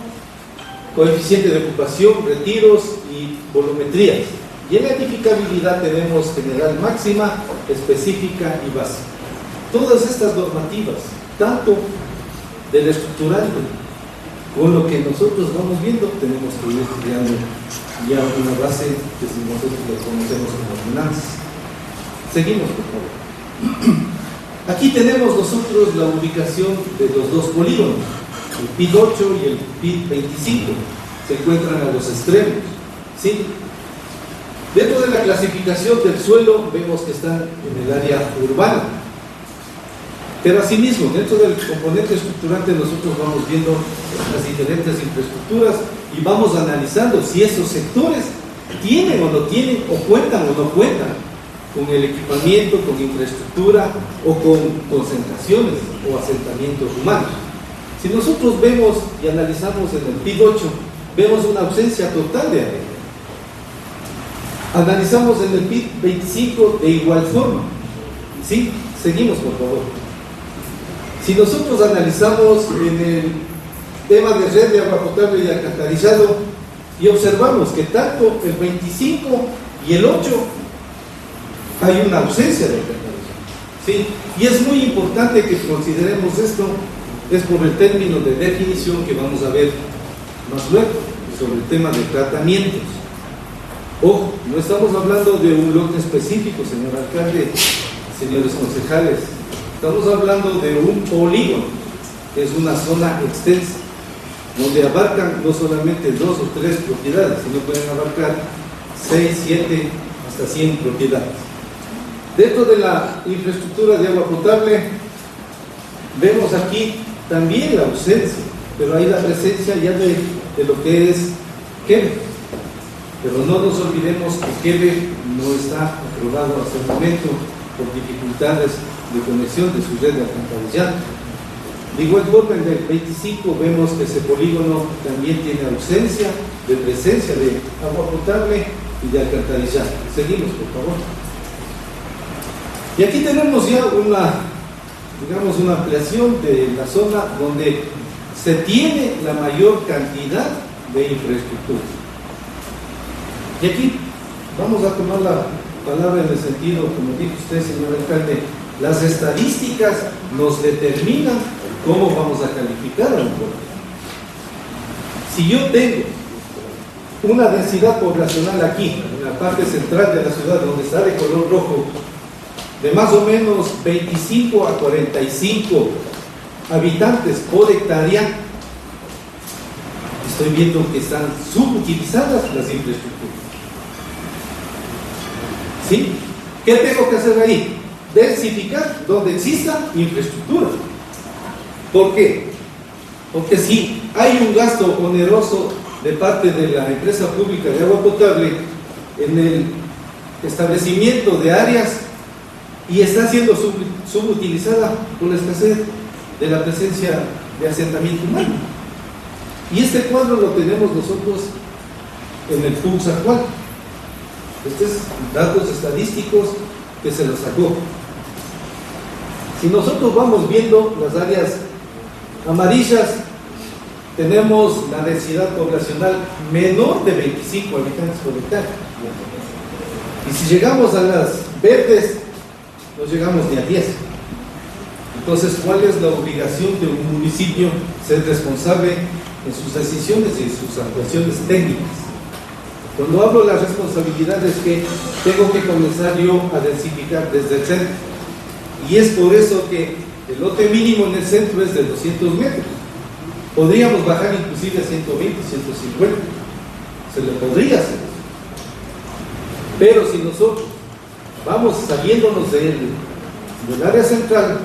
coeficiente de ocupación, retiros y volumetrías. Y en la edificabilidad tenemos general máxima, específica y básica. Todas estas normativas, tanto del estructurante con lo que nosotros vamos viendo, tenemos que ir creando ya una base que nosotros lo conocemos como ordenanzas. Seguimos, por favor. Aquí tenemos nosotros la ubicación de los dos polígonos, el PID 8 y el PID 25, se encuentran a los extremos, ¿sí? Dentro de la clasificación del suelo vemos que están en el área urbana, pero asimismo dentro del componente estructurante nosotros vamos viendo las diferentes infraestructuras y vamos analizando si esos sectores tienen o no tienen, o cuentan o no cuentan con el equipamiento, con infraestructura o con concentraciones o asentamientos humanos. Si nosotros vemos y analizamos en el PID 8, vemos una ausencia total de área. Analizamos en el PID 25 de igual forma. ¿Sí? Seguimos, por favor. Si nosotros analizamos en el tema de red de agua potable y alcantarillado y observamos que tanto el 25 y el 8 hay una ausencia de alcantarillado, ¿sí? Y es muy importante que consideremos esto, es por el término de definición que vamos a ver más luego, sobre el tema de tratamientos. Ojo, no estamos hablando de un lote específico, señor alcalde, señores concejales, estamos hablando de un polígono, que es una zona extensa, donde abarcan no solamente 2 o 3 propiedades, sino pueden abarcar 6, 7, hasta 100 propiedades. Dentro de la infraestructura de agua potable, vemos aquí también la ausencia, pero hay la presencia ya de lo que es Quebe. Pero no nos olvidemos que Quebe no está aprobado hasta el momento por dificultades de conexión de su red de alcantarillado. De igual forma, en el 25 vemos que ese polígono también tiene ausencia de presencia de agua potable y de alcantarillado. Seguimos, por favor. Y aquí tenemos ya una ampliación de la zona donde se tiene la mayor cantidad de infraestructura. Y aquí vamos a tomar la palabra en el sentido, como dijo usted, señor alcalde, las estadísticas nos determinan cómo vamos a calificar a un pueblo. Si yo tengo una densidad poblacional aquí, en la parte central de la ciudad, donde está de color rojo, de más o menos 25 a 45 habitantes por hectárea, estoy viendo que están subutilizadas las infraestructuras. ¿Sí? ¿Qué tengo que hacer ahí? Densificar donde exista infraestructura. ¿Por qué? Porque si hay un gasto oneroso de parte de la empresa pública de agua potable en el establecimiento de áreas y está siendo subutilizada por la escasez de la presencia de asentamiento humano. Y este cuadro lo tenemos nosotros en el PUCS actual. Estos datos estadísticos que se los sacó. Si nosotros vamos viendo las áreas amarillas, tenemos la densidad poblacional menor de 25 habitantes por hectárea. Y si llegamos a las verdes, no llegamos ni a 10. Entonces, ¿cuál es la obligación de un municipio? Ser responsable en sus decisiones y en sus actuaciones técnicas. Cuando hablo de la responsabilidad es que tengo que comenzar yo a densificar desde el centro. Y es por eso que el lote mínimo en el centro es de 200 metros. Podríamos bajar inclusive a 120, 150. Se le podría hacer. Pero si nosotros vamos saliéndonos del área central,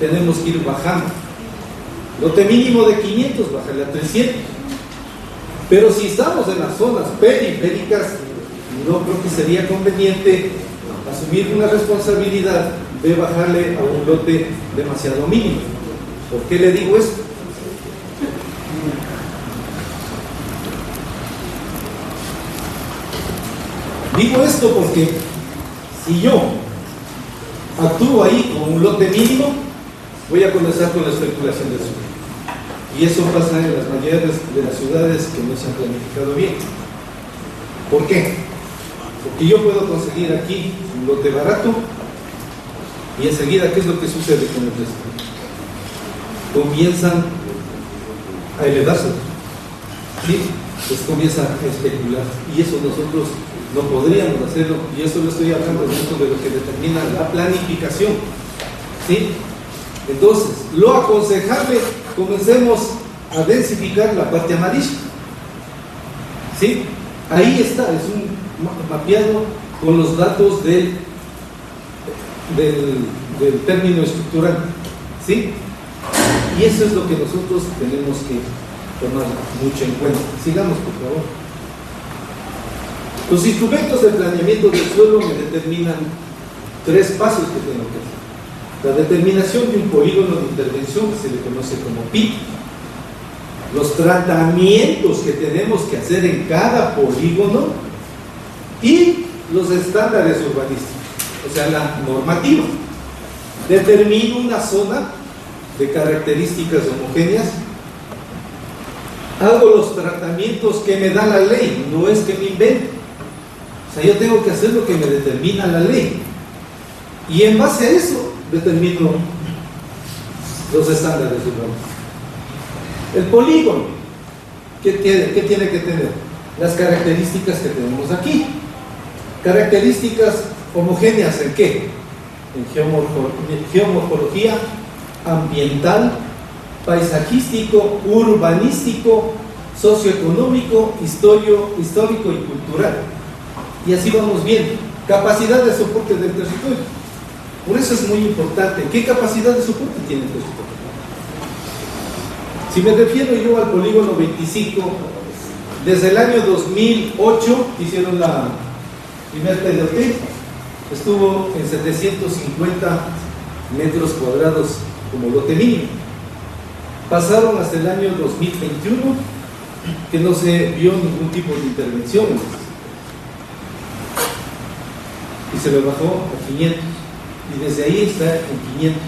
tenemos que ir bajando. Lote mínimo de 500, bajarle a 300. Pero si estamos en las zonas periféricas, no creo que sería conveniente asumir una responsabilidad de bajarle a un lote demasiado mínimo. ¿Por qué le digo esto? Digo esto porque si yo actúo ahí con un lote mínimo, voy a comenzar con la especulación del suelo. Y eso pasa en las mayorías de las ciudades que no se han planificado bien. ¿Por qué? Porque yo puedo conseguir aquí un lote barato y enseguida, ¿qué es lo que sucede con el resto? Comienzan a elevarse, ¿sí? Pues comienzan a especular y eso nosotros no podríamos hacerlo, y eso lo estoy hablando dentro de lo que determina la planificación, ¿sí? Entonces, lo aconsejable, comencemos a densificar la parte amarilla, ¿sí? Ahí está, es un mapeado con los datos del término estructural, ¿sí? Y eso es lo que nosotros tenemos que tomar mucho en cuenta. Sigamos, por favor. Los instrumentos de planeamiento del suelo me determinan 3 pasos que tengo que hacer. La determinación de un polígono de intervención, que se le conoce como PIT. Los tratamientos que tenemos que hacer en cada polígono y los estándares urbanísticos, o sea, la normativa. Determino una zona de características homogéneas, hago los tratamientos que me da la ley, no es que me invente. O sea, yo tengo que hacer lo que me determina la ley. Y en base a eso determino los estándares urbanos. El polígono, ¿qué tiene que tener? Las características que tenemos aquí. Características homogéneas, ¿en qué? En geomorfología, ambiental, paisajístico, urbanístico, socioeconómico, histórico y cultural. Y así vamos viendo. Capacidad de soporte del territorio. Por eso es muy importante. ¿Qué capacidad de soporte tiene el territorio? Si me refiero yo al polígono 25, desde el año 2008 hicieron la primer PDOT, estuvo en 750 metros cuadrados como lote mínimo. Pasaron hasta el año 2021 que no se vio ningún tipo de intervención y se lo bajó a 500 y desde ahí está en 500.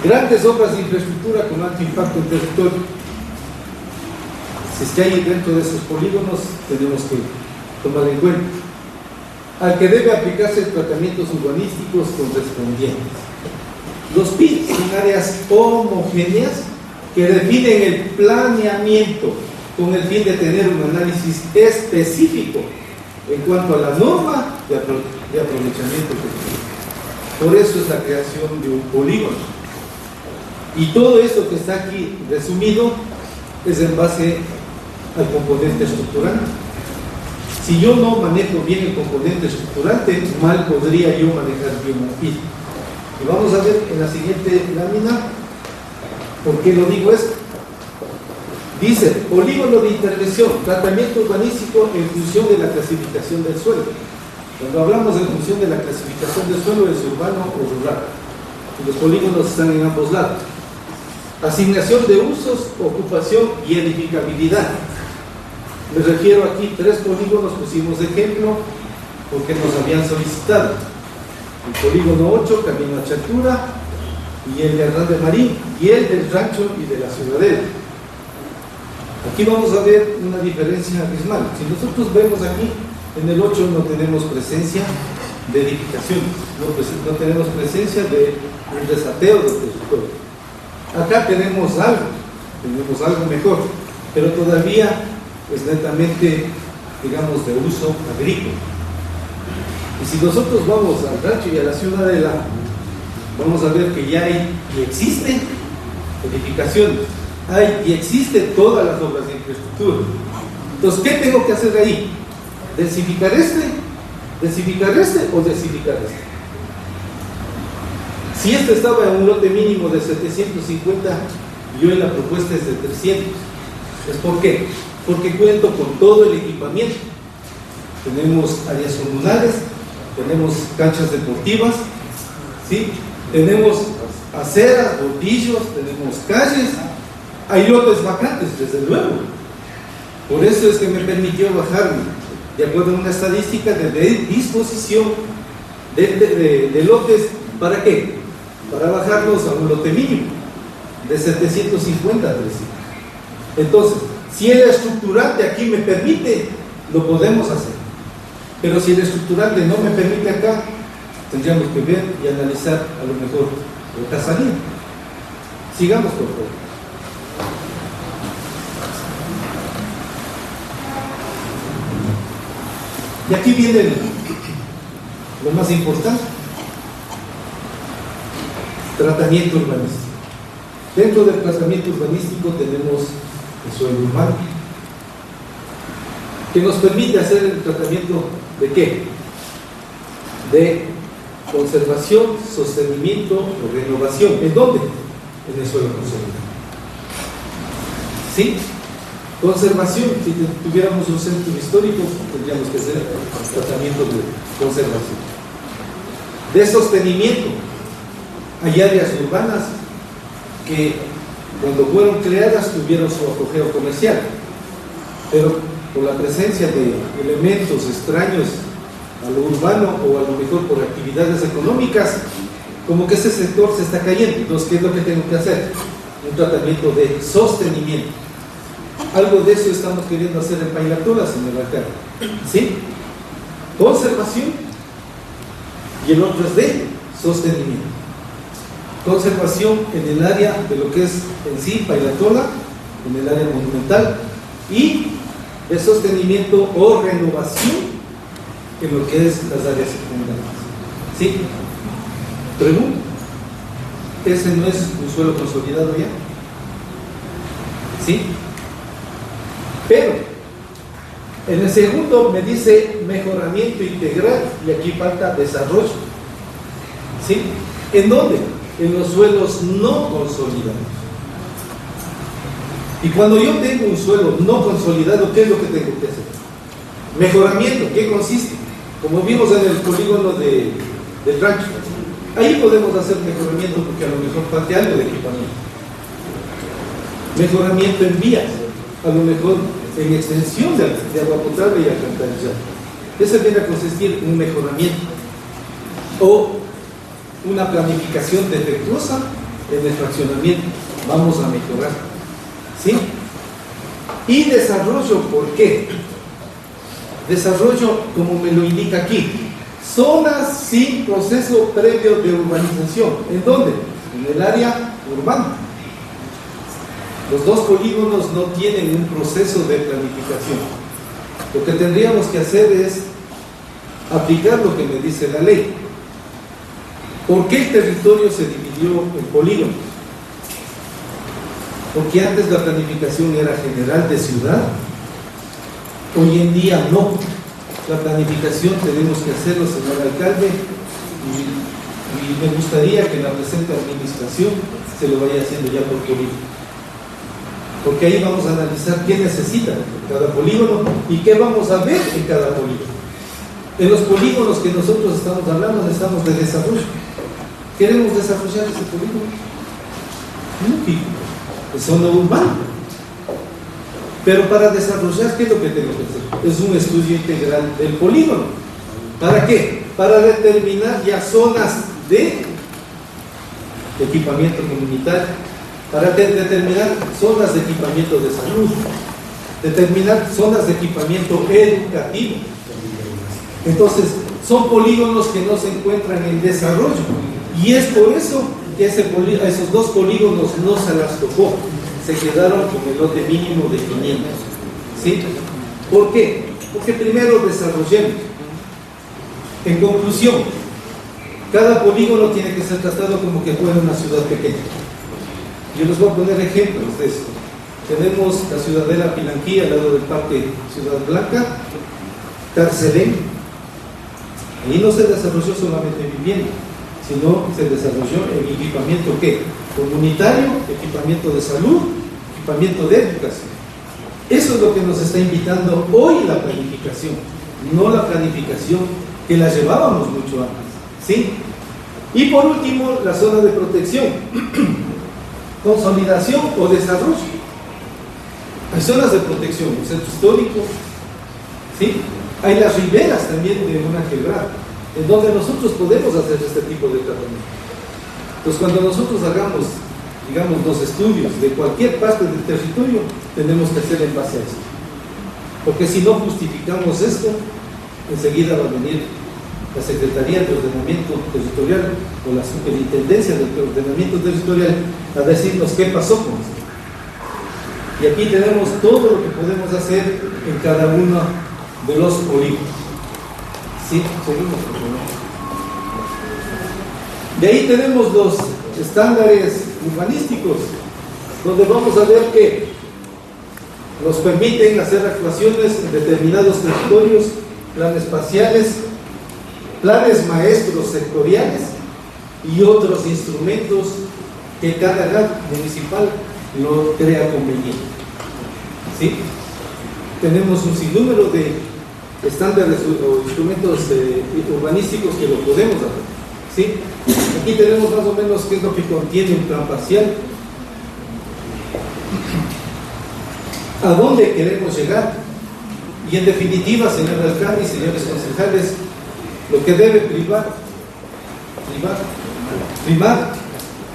Grandes obras de infraestructura con alto impacto en territorio. Si es que hay dentro de esos polígonos, tenemos que tomar en cuenta. Al que debe aplicarse tratamientos urbanísticos correspondientes. Los PIN son áreas homogéneas que definen el planeamiento con el fin de tener un análisis específico en cuanto a la norma de aprovechamiento territorial. Por eso es la creación de un polígono. Y todo esto que está aquí resumido es en base al componente estructural. Si yo no manejo bien el componente estructurante, mal podría yo manejar bien un PIN. Y vamos a ver en la siguiente lámina por qué lo digo esto. Dice, polígono de intervención, tratamiento urbanístico en función de la clasificación del suelo. Cuando hablamos en función de la clasificación del suelo, es urbano o rural. Y los polígonos están en ambos lados. Asignación de usos, ocupación y edificabilidad. Me refiero aquí, 3 polígonos pusimos de ejemplo porque nos habían solicitado. El polígono 8, Camino a Chatura, y el de Hernán de Marín, y el del Rancho y de la Ciudadela. Aquí vamos a ver una diferencia abismal. Si nosotros vemos aquí, en el 8 no tenemos presencia de edificación, no tenemos presencia de un desateo del territorio. Acá tenemos algo mejor, pero todavía es netamente, digamos, de uso agrícola. Y si nosotros vamos al rancho y a la ciudadela, vamos a ver que ya hay y existen edificaciones, hay y existen todas las obras de infraestructura. Entonces, ¿qué tengo que hacer ahí? ¿Densificar este o densificar este? Si este estaba en un lote mínimo de 750, yo en la propuesta es de 300. ¿Es por qué? Porque cuento con todo el equipamiento. Tenemos áreas comunales, tenemos canchas deportivas, ¿sí? Tenemos aceras, bordillos, tenemos calles, hay lotes vacantes, desde luego. Por eso es que me permitió bajarme, de acuerdo a una estadística de disposición de lotes. ¿Para qué? Para bajarlos a un lote mínimo de 750 a 300. Entonces, si el estructurante aquí me permite, lo podemos hacer. Pero si el estructurante no me permite acá, tendríamos que ver y analizar a lo mejor otra salida. Sigamos, por favor. Y aquí viene lo más importante: tratamiento urbanístico. Dentro del tratamiento urbanístico tenemos el suelo urbano, que nos permite hacer el tratamiento ¿de qué? De conservación, sostenimiento o renovación. ¿En dónde? En el suelo conservado. ¿Sí? Conservación. Si tuviéramos un centro histórico, tendríamos que hacer tratamiento de conservación. De sostenimiento. Hay áreas urbanas que cuando fueron creadas tuvieron su apogeo comercial, pero por la presencia de elementos extraños a lo urbano o a lo mejor por actividades económicas, como que ese sector se está cayendo. Entonces, ¿qué es lo que tengo que hacer? Un tratamiento de sostenimiento. Algo de eso estamos queriendo hacer en Pailatola, señor alcalde. ¿Sí? Conservación, y el otro es de sostenimiento. Conservación en el área de lo que es en sí Pailatola, en el área monumental, y de sostenimiento o renovación en lo que es las áreas secundarias. ¿Sí? Pregunta, ¿ese no es un suelo consolidado ya? ¿Sí? Pero en el segundo me dice mejoramiento integral, y aquí falta desarrollo. ¿Sí? ¿En dónde? En los suelos no consolidados. Y cuando yo tengo un suelo no consolidado, ¿qué es lo que tengo que hacer? Mejoramiento, ¿qué consiste? Como vimos en el polígono de rancho, ahí podemos hacer mejoramiento porque a lo mejor falta algo de equipamiento. Mejoramiento en vías, a lo mejor en extensión de agua potable y alcantarillado. Ese viene a consistir en un mejoramiento o una planificación defectuosa en el fraccionamiento. Vamos a mejorar. ¿Sí? Y desarrollo, ¿por qué? Desarrollo, como me lo indica aquí, zonas sin proceso previo de urbanización. ¿En dónde? En el área urbana. Los dos polígonos no tienen un proceso de planificación. Lo que tendríamos que hacer es aplicar lo que me dice la ley. ¿Por qué el territorio se dividió en polígonos? Porque antes la planificación era general de ciudad. Hoy en día no. La planificación tenemos que hacerlo, señor alcalde, y me gustaría que la presente administración se lo vaya haciendo ya por polígono. Porque ahí vamos a analizar qué necesita cada polígono y qué vamos a ver en cada polígono. En los polígonos que nosotros estamos hablando, estamos de desarrollo. ¿Queremos desarrollar ese polígono? No, es zona urbana. Pero para desarrollar, ¿qué es lo que tengo que hacer? Es un estudio integral del polígono. ¿Para qué? Para determinar ya zonas de equipamiento comunitario, para determinar zonas de equipamiento de salud, determinar zonas de equipamiento educativo. Entonces, son polígonos que no se encuentran en desarrollo. Y es por eso que esos dos polígonos no se las tocó. Se quedaron con el lote mínimo de 500. ¿Sí? ¿Por qué? Porque primero desarrollemos. En conclusión, cada polígono tiene que ser tratado como que fuera una ciudad pequeña. Yo les voy a poner ejemplos de esto. Tenemos la ciudadela Pilanquí al lado del Parque Ciudad Blanca, Carcelén. Ahí no se desarrolló solamente vivienda, sino se desarrolló el equipamiento ¿qué? Comunitario, equipamiento de salud, equipamiento de educación. Eso es lo que nos está invitando hoy la planificación, no la planificación que la llevábamos mucho antes. ¿Sí? Y por último, la zona de protección, consolidación o desarrollo. Hay zonas de protección, un centro histórico, ¿sí? Hay las riberas también de una quebrada, en donde nosotros podemos hacer este tipo de tratamiento. Entonces, cuando nosotros hagamos, digamos, los estudios de cualquier parte del territorio, tenemos que hacer en base a esto. Porque si no justificamos esto, enseguida va a venir la Secretaría de Ordenamiento Territorial o la Superintendencia de Ordenamiento Territorial a decirnos qué pasó con esto. Y aquí tenemos todo lo que podemos hacer en cada uno de los polígonos. Sí, seguimos, por favor. De ahí tenemos los estándares urbanísticos, donde vamos a ver que nos permiten hacer actuaciones en determinados territorios, planes parciales, planes maestros sectoriales y otros instrumentos que cada GAP municipal lo crea conveniente. ¿Sí? Tenemos un sinnúmero de estándares o instrumentos urbanísticos que lo podemos hacer. ¿Sí? Aquí tenemos más o menos qué es lo que contiene un plan parcial, a dónde queremos llegar y en definitiva, señor alcalde y señores concejales, lo que debe privar primar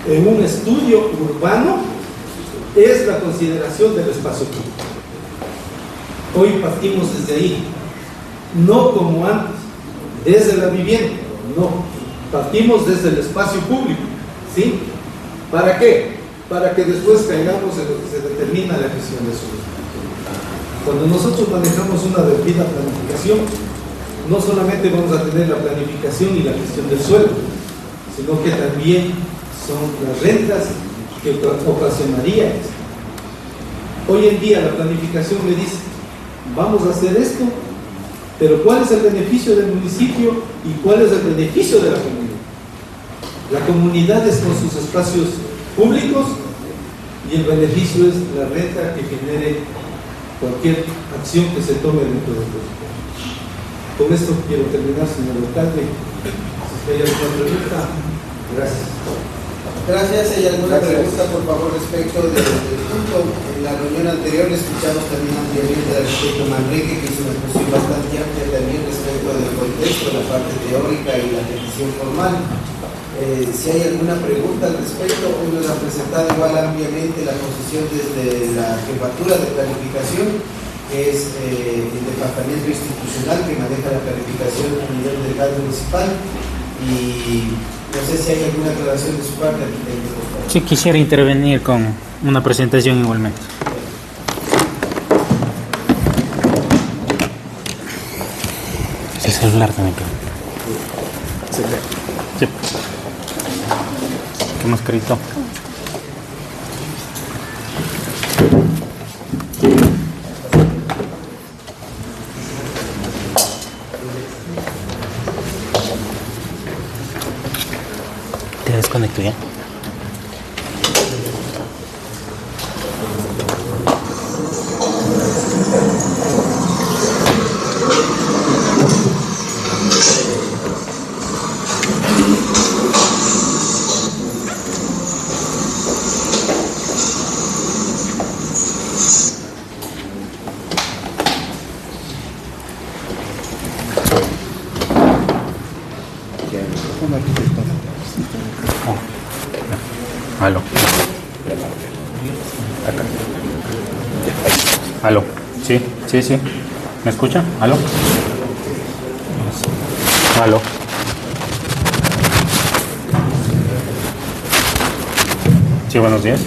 en un estudio urbano es la consideración del espacio público. Hoy partimos desde ahí, no como antes, desde la vivienda, no, partimos desde el espacio público, ¿sí? ¿Para qué? Para que después caigamos en lo que se determina la gestión de suelo. Cuando nosotros manejamos una debida planificación, no solamente vamos a tener la planificación y la gestión del suelo, sino que también son las rentas que ocasionaría esto. Hoy en día la planificación me dice, vamos a hacer esto, pero ¿cuál es el beneficio del municipio y cuál es el beneficio de la comunidad? La comunidad es con sus espacios públicos y el beneficio es la renta que genere cualquier acción que se tome dentro del presupuesto. Con esto quiero terminar, señor alcalde. Si hay alguna pregunta, gracias. Gracias. ¿Hay alguna pregunta, por favor, respecto del punto? En la reunión anterior escuchamos también ampliamente al arquitecto Manrique, que hizo una exposición bastante amplia también respecto del contexto, la parte teórica y la petición formal. Si hay alguna pregunta al respecto, hoy nos ha presentado igual ampliamente la posición desde la jefatura de planificación, que es el departamento institucional que maneja la planificación a nivel del GAD municipal. Y no sé si hay alguna aclaración de su parte, arquitecto. Sí, quisiera intervenir con una presentación igualmente. El celular también. Sí. ¿Qué hemos escrito? Te desconecto ya. Aló. Acá. Aló. Sí. ¿Me escucha? Aló. Aló. Sí, buenos días.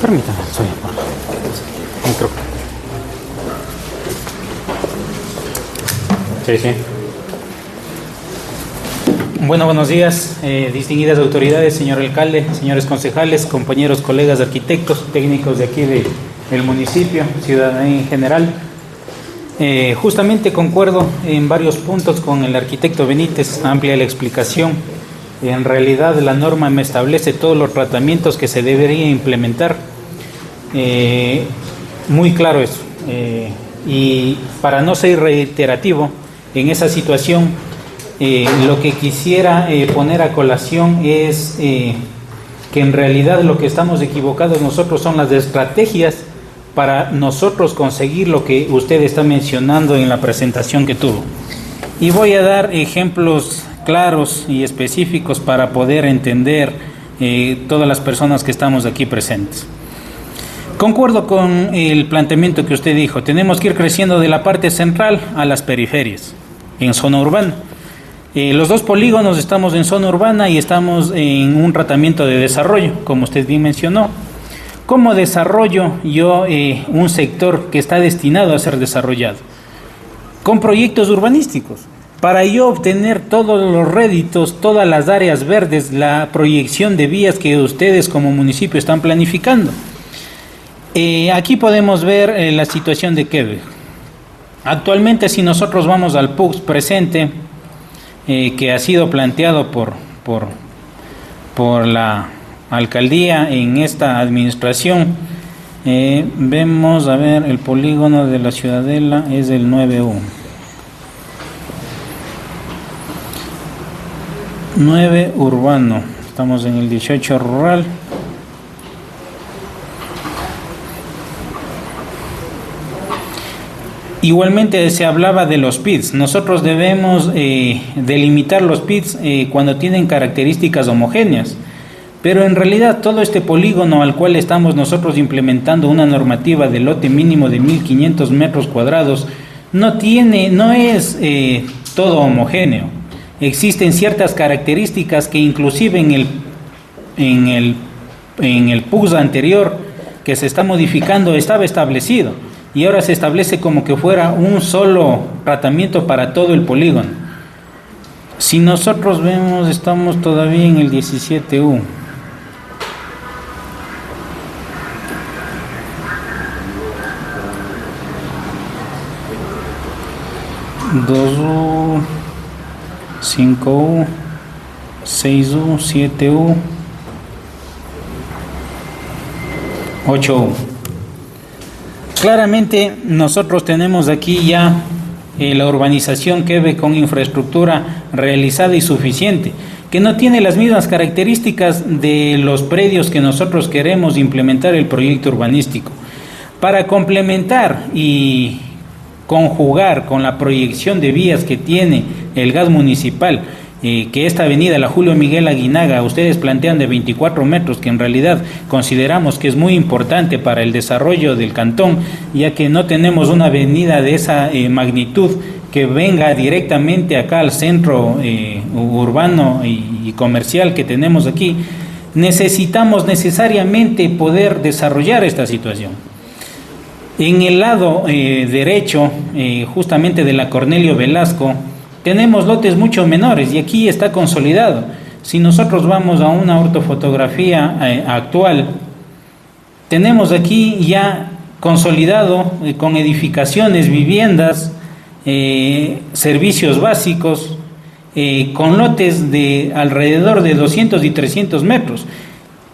Permítame, soy por micrófono. Sí. Bueno, buenos días, distinguidas autoridades, señor alcalde, señores concejales, compañeros, colegas, arquitectos, técnicos de aquí del municipio, ciudadanía en general. Justamente concuerdo en varios puntos con el arquitecto Benítez, amplia la explicación. En realidad la norma me establece todos los tratamientos que se deberían implementar. Muy claro eso. Y para no ser reiterativo en esa situación, lo que quisiera poner a colación es que en realidad lo que estamos equivocados nosotros son las estrategias para nosotros conseguir lo que usted está mencionando en la presentación que tuvo. Y voy a dar ejemplos claros y específicos para poder entender todas las personas que estamos aquí presentes. Concuerdo con el planteamiento que usted dijo. Tenemos que ir creciendo de la parte central a las periferias, en zona urbana. Los dos polígonos estamos en zona urbana y estamos en un tratamiento de desarrollo, como usted bien mencionó. ¿Cómo desarrollo yo un sector que está destinado a ser desarrollado? Con proyectos urbanísticos. Para yo obtener todos los réditos, todas las áreas verdes, la proyección de vías que ustedes como municipio están planificando. Aquí podemos ver la situación de Quevedo. Actualmente, si nosotros vamos al PUX presente, que ha sido planteado por la alcaldía en esta administración, vemos, a ver, el polígono de la Ciudadela es el 9U. 9 urbano, estamos en el 18 rural. Igualmente se hablaba de los pits. Nosotros debemos delimitar los pits cuando tienen características homogéneas. Pero en realidad todo este polígono al cual estamos nosotros implementando una normativa de lote mínimo de 1.500 metros cuadrados no es todo homogéneo. Existen ciertas características que inclusive en el PUS anterior que se está modificando estaba establecido y ahora se establece como que fuera un solo tratamiento para todo el polígono. Si nosotros vemos, estamos todavía en el 17U. (2U, 5U, 6U, 7U, 8U). Claramente nosotros tenemos aquí ya la urbanización que ve con infraestructura realizada y suficiente, que no tiene las mismas características de los predios que nosotros queremos implementar el proyecto urbanístico. Para complementar y conjugar con la proyección de vías que tiene el gas municipal, que esta avenida, la Julio Miguel Aguinaga, ustedes plantean de 24 metros, que en realidad consideramos que es muy importante para el desarrollo del cantón, ya que no tenemos una avenida de esa magnitud que venga directamente acá al centro urbano y comercial que tenemos aquí. Necesitamos necesariamente poder desarrollar esta situación. En el lado derecho, justamente de la Cornelio Velasco, tenemos lotes mucho menores y aquí está consolidado. Si nosotros vamos a una ortofotografía actual, tenemos aquí ya consolidado con edificaciones, viviendas, servicios básicos, con lotes de alrededor de 200 y 300 metros.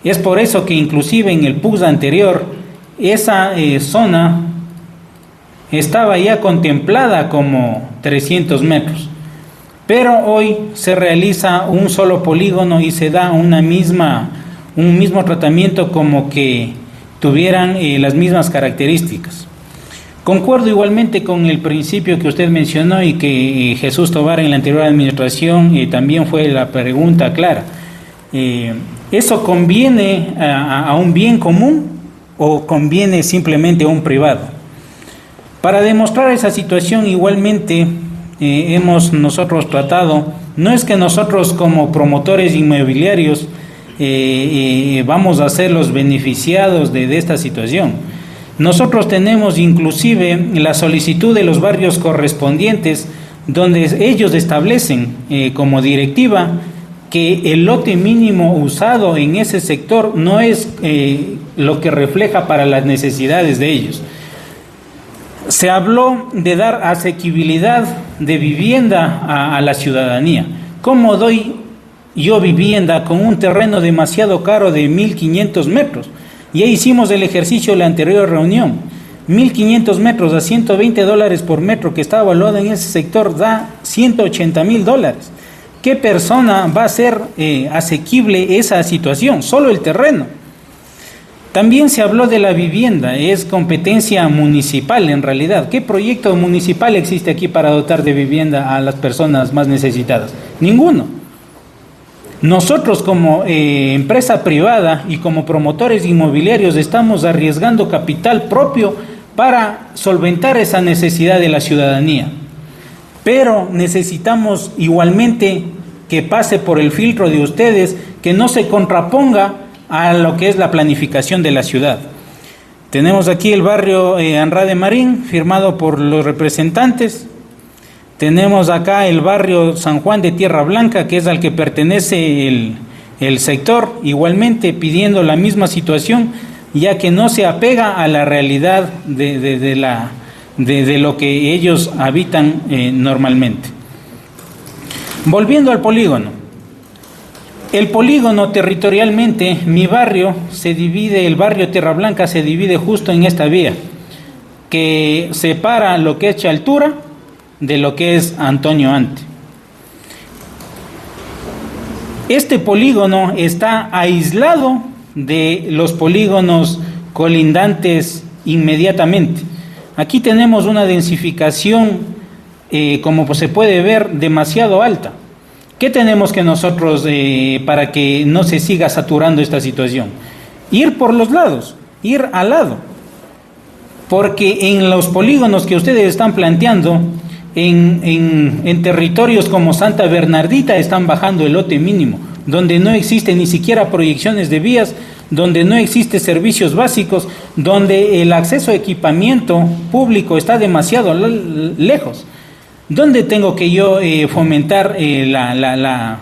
Es por eso que inclusive en el PUS anterior, esa zona estaba ya contemplada como 300 metros. Pero hoy se realiza un solo polígono y se da un mismo tratamiento como que tuvieran las mismas características. Concuerdo igualmente con el principio que usted mencionó y que Jesús Tobar en la anterior administración también fue la pregunta clara. ¿Eso conviene a un bien común o conviene simplemente a un privado? Para demostrar esa situación igualmente hemos nosotros tratado, no es que nosotros como promotores inmobiliarios vamos a ser los beneficiados de esta situación. Nosotros tenemos inclusive la solicitud de los barrios correspondientes donde ellos establecen como directiva que el lote mínimo usado en ese sector no es lo que refleja para las necesidades de ellos. Se habló de dar asequibilidad de vivienda a la ciudadanía. ¿Cómo doy yo vivienda con un terreno demasiado caro de 1.500 metros? Ya hicimos el ejercicio en la anterior reunión. 1.500 metros a $120 por metro que está evaluado en ese sector da $180,000. ¿Qué persona va a ser asequible esa situación? Solo el terreno. También se habló de la vivienda, es competencia municipal en realidad. ¿Qué proyecto municipal existe aquí para dotar de vivienda a las personas más necesitadas? Ninguno. Nosotros como empresa privada y como promotores inmobiliarios estamos arriesgando capital propio para solventar esa necesidad de la ciudadanía. Pero necesitamos igualmente que pase por el filtro de ustedes, que no se contraponga a lo que es la planificación de la ciudad. Tenemos aquí el barrio Andrade Marín, firmado por los representantes. Tenemos acá el barrio San Juan de Tierra Blanca, que es al que pertenece el sector, igualmente pidiendo la misma situación, ya que no se apega a la realidad de lo que ellos habitan normalmente. Volviendo al polígono. El polígono territorialmente, mi barrio se divide, el barrio Tierra Blanca se divide justo en esta vía, que separa lo que es Chaltura de lo que es Antonio Ante. Este polígono está aislado de los polígonos colindantes inmediatamente. Aquí tenemos una densificación, como se puede ver, demasiado alta. ¿Qué tenemos que nosotros para que no se siga saturando esta situación? Ir por los lados, ir al lado. Porque en los polígonos que ustedes están planteando, en territorios como Santa Bernardita están bajando el lote mínimo, donde no existe ni siquiera proyecciones de vías, donde no existe servicios básicos, donde el acceso a equipamiento público está demasiado lejos. ¿Dónde tengo que yo fomentar la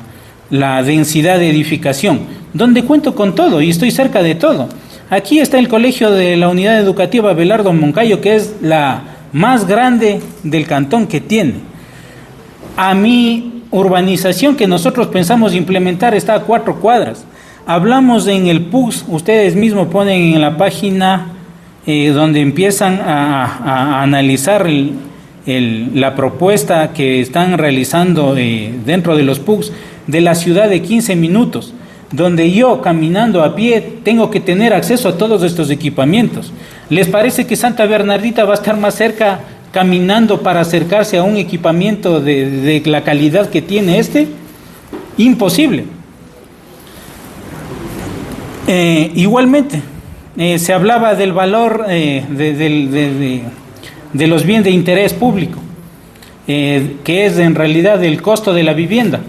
densidad de edificación? Donde cuento con todo y estoy cerca de todo. Aquí está el colegio de la Unidad Educativa Abelardo Moncayo, que es la más grande del cantón que tiene. A mi urbanización que nosotros pensamos implementar está a 4 cuadras. Hablamos en el PUX, ustedes mismos ponen en la página donde empiezan a analizar la propuesta que están realizando dentro de los PUX de la ciudad de 15 minutos, donde yo caminando a pie tengo que tener acceso a todos estos equipamientos. ¿Les parece que Santa Bernardita va a estar más cerca caminando para acercarse a un equipamiento de la calidad que tiene este? Imposible. Igualmente, se hablaba del valor de los bienes de interés público, que es en realidad el costo de la vivienda.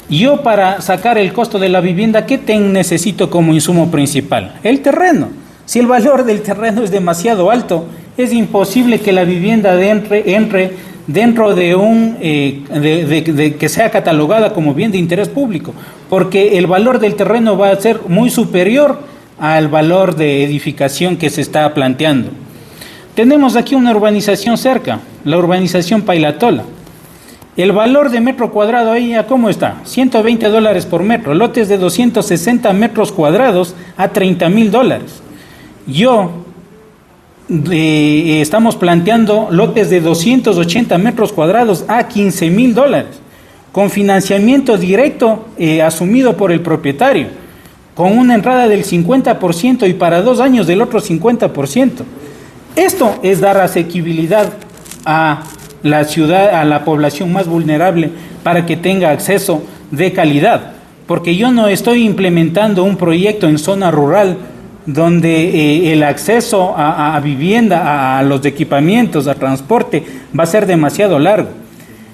Yo, para sacar el costo de la vivienda, ¿qué necesito como insumo principal? El terreno. Si el valor del terreno es demasiado alto, es imposible que la vivienda entre dentro de que sea catalogada como bien de interés público, porque el valor del terreno va a ser muy superior al valor de edificación que se está planteando. Tenemos aquí una urbanización cerca, la urbanización Pailatola. El valor de metro cuadrado ahí, ¿cómo está? $120 por metro, lotes de 260 metros cuadrados a $30,000. Estamos planteando lotes de 280 metros cuadrados a $15,000, con financiamiento directo asumido por el propietario, con una entrada del 50% y para 2 años del otro 50%. Esto es dar asequibilidad a la ciudad, a la población más vulnerable, para que tenga acceso de calidad, porque yo no estoy implementando un proyecto en zona rural donde el acceso a vivienda, a los equipamientos, a transporte, va a ser demasiado largo.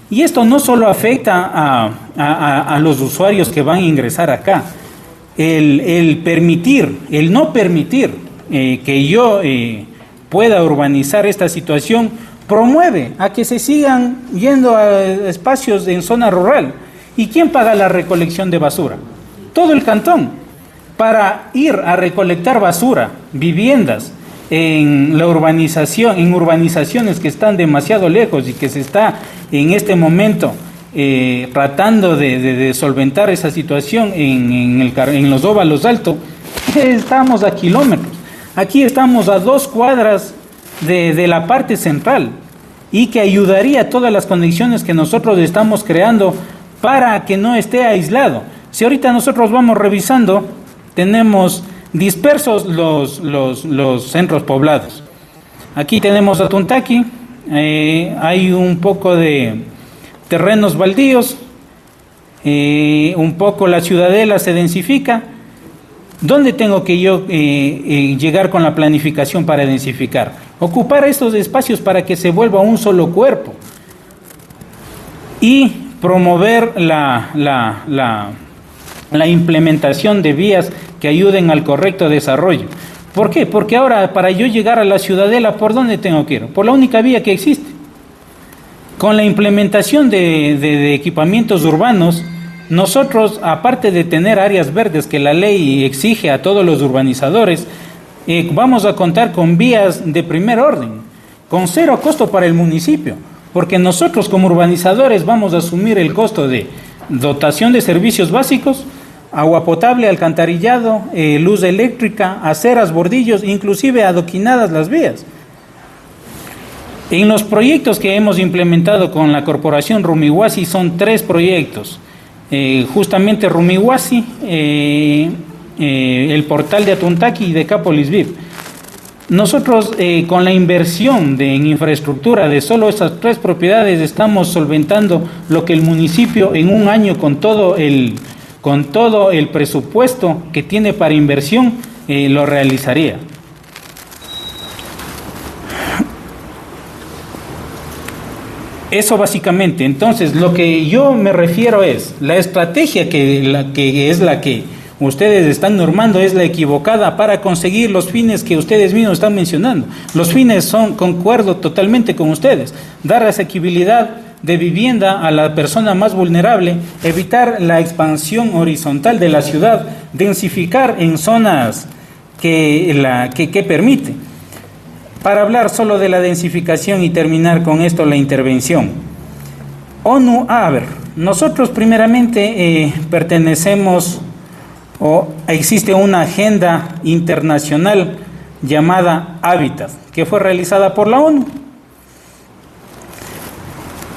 Y esto no solo afecta a los usuarios que van a ingresar acá. El no permitir que yo pueda urbanizar esta situación promueve a que se sigan yendo a espacios en zona rural. ¿Y quién paga la recolección de basura? Todo el cantón. Para ir a recolectar basura, viviendas, en la urbanización, en urbanizaciones que están demasiado lejos y que se está en este momento tratando de solventar esa situación en los óvalos altos, estamos a kilómetros. Aquí estamos a 2 cuadras de la parte central, y que ayudaría a todas las conexiones que nosotros estamos creando para que no esté aislado. Si ahorita nosotros vamos revisando, tenemos dispersos los centros poblados. Aquí tenemos Atuntaqui, hay un poco de terrenos baldíos, un poco la ciudadela se densifica. ¿Dónde tengo que yo llegar con la planificación para densificar? Ocupar estos espacios para que se vuelva un solo cuerpo y promover la implementación de vías que ayuden al correcto desarrollo. ¿Por qué? Porque ahora, para yo llegar a la ciudadela, ¿por dónde tengo que ir? Por la única vía que existe. Con la implementación de equipamientos urbanos, nosotros, aparte de tener áreas verdes que la ley exige a todos los urbanizadores, vamos a contar con vías de primer orden, con 0 costo para el municipio, porque nosotros como urbanizadores vamos a asumir el costo de dotación de servicios básicos, agua potable, alcantarillado, luz eléctrica, aceras, bordillos, inclusive adoquinadas las vías. En los proyectos que hemos implementado con la Corporación Rumihuasi son 3 proyectos. Justamente Rumihuasi, el portal de Atuntaqui y de Capolis VIP. Nosotros con la inversión en infraestructura de solo estas 3 propiedades estamos solventando lo que el municipio en un año con todo el presupuesto que tiene para inversión lo realizaría. Eso básicamente. Entonces, lo que yo me refiero es, la estrategia que es la que ustedes están normando es la equivocada para conseguir los fines que ustedes mismos están mencionando. Los fines son, concuerdo totalmente con ustedes, dar asequibilidad de vivienda a la persona más vulnerable, evitar la expansión horizontal de la ciudad, densificar en zonas que permite. Para hablar solo de la densificación y terminar con esto la intervención. ONU, nosotros primeramente pertenecemos o existe una agenda internacional llamada Hábitat, que fue realizada por la ONU.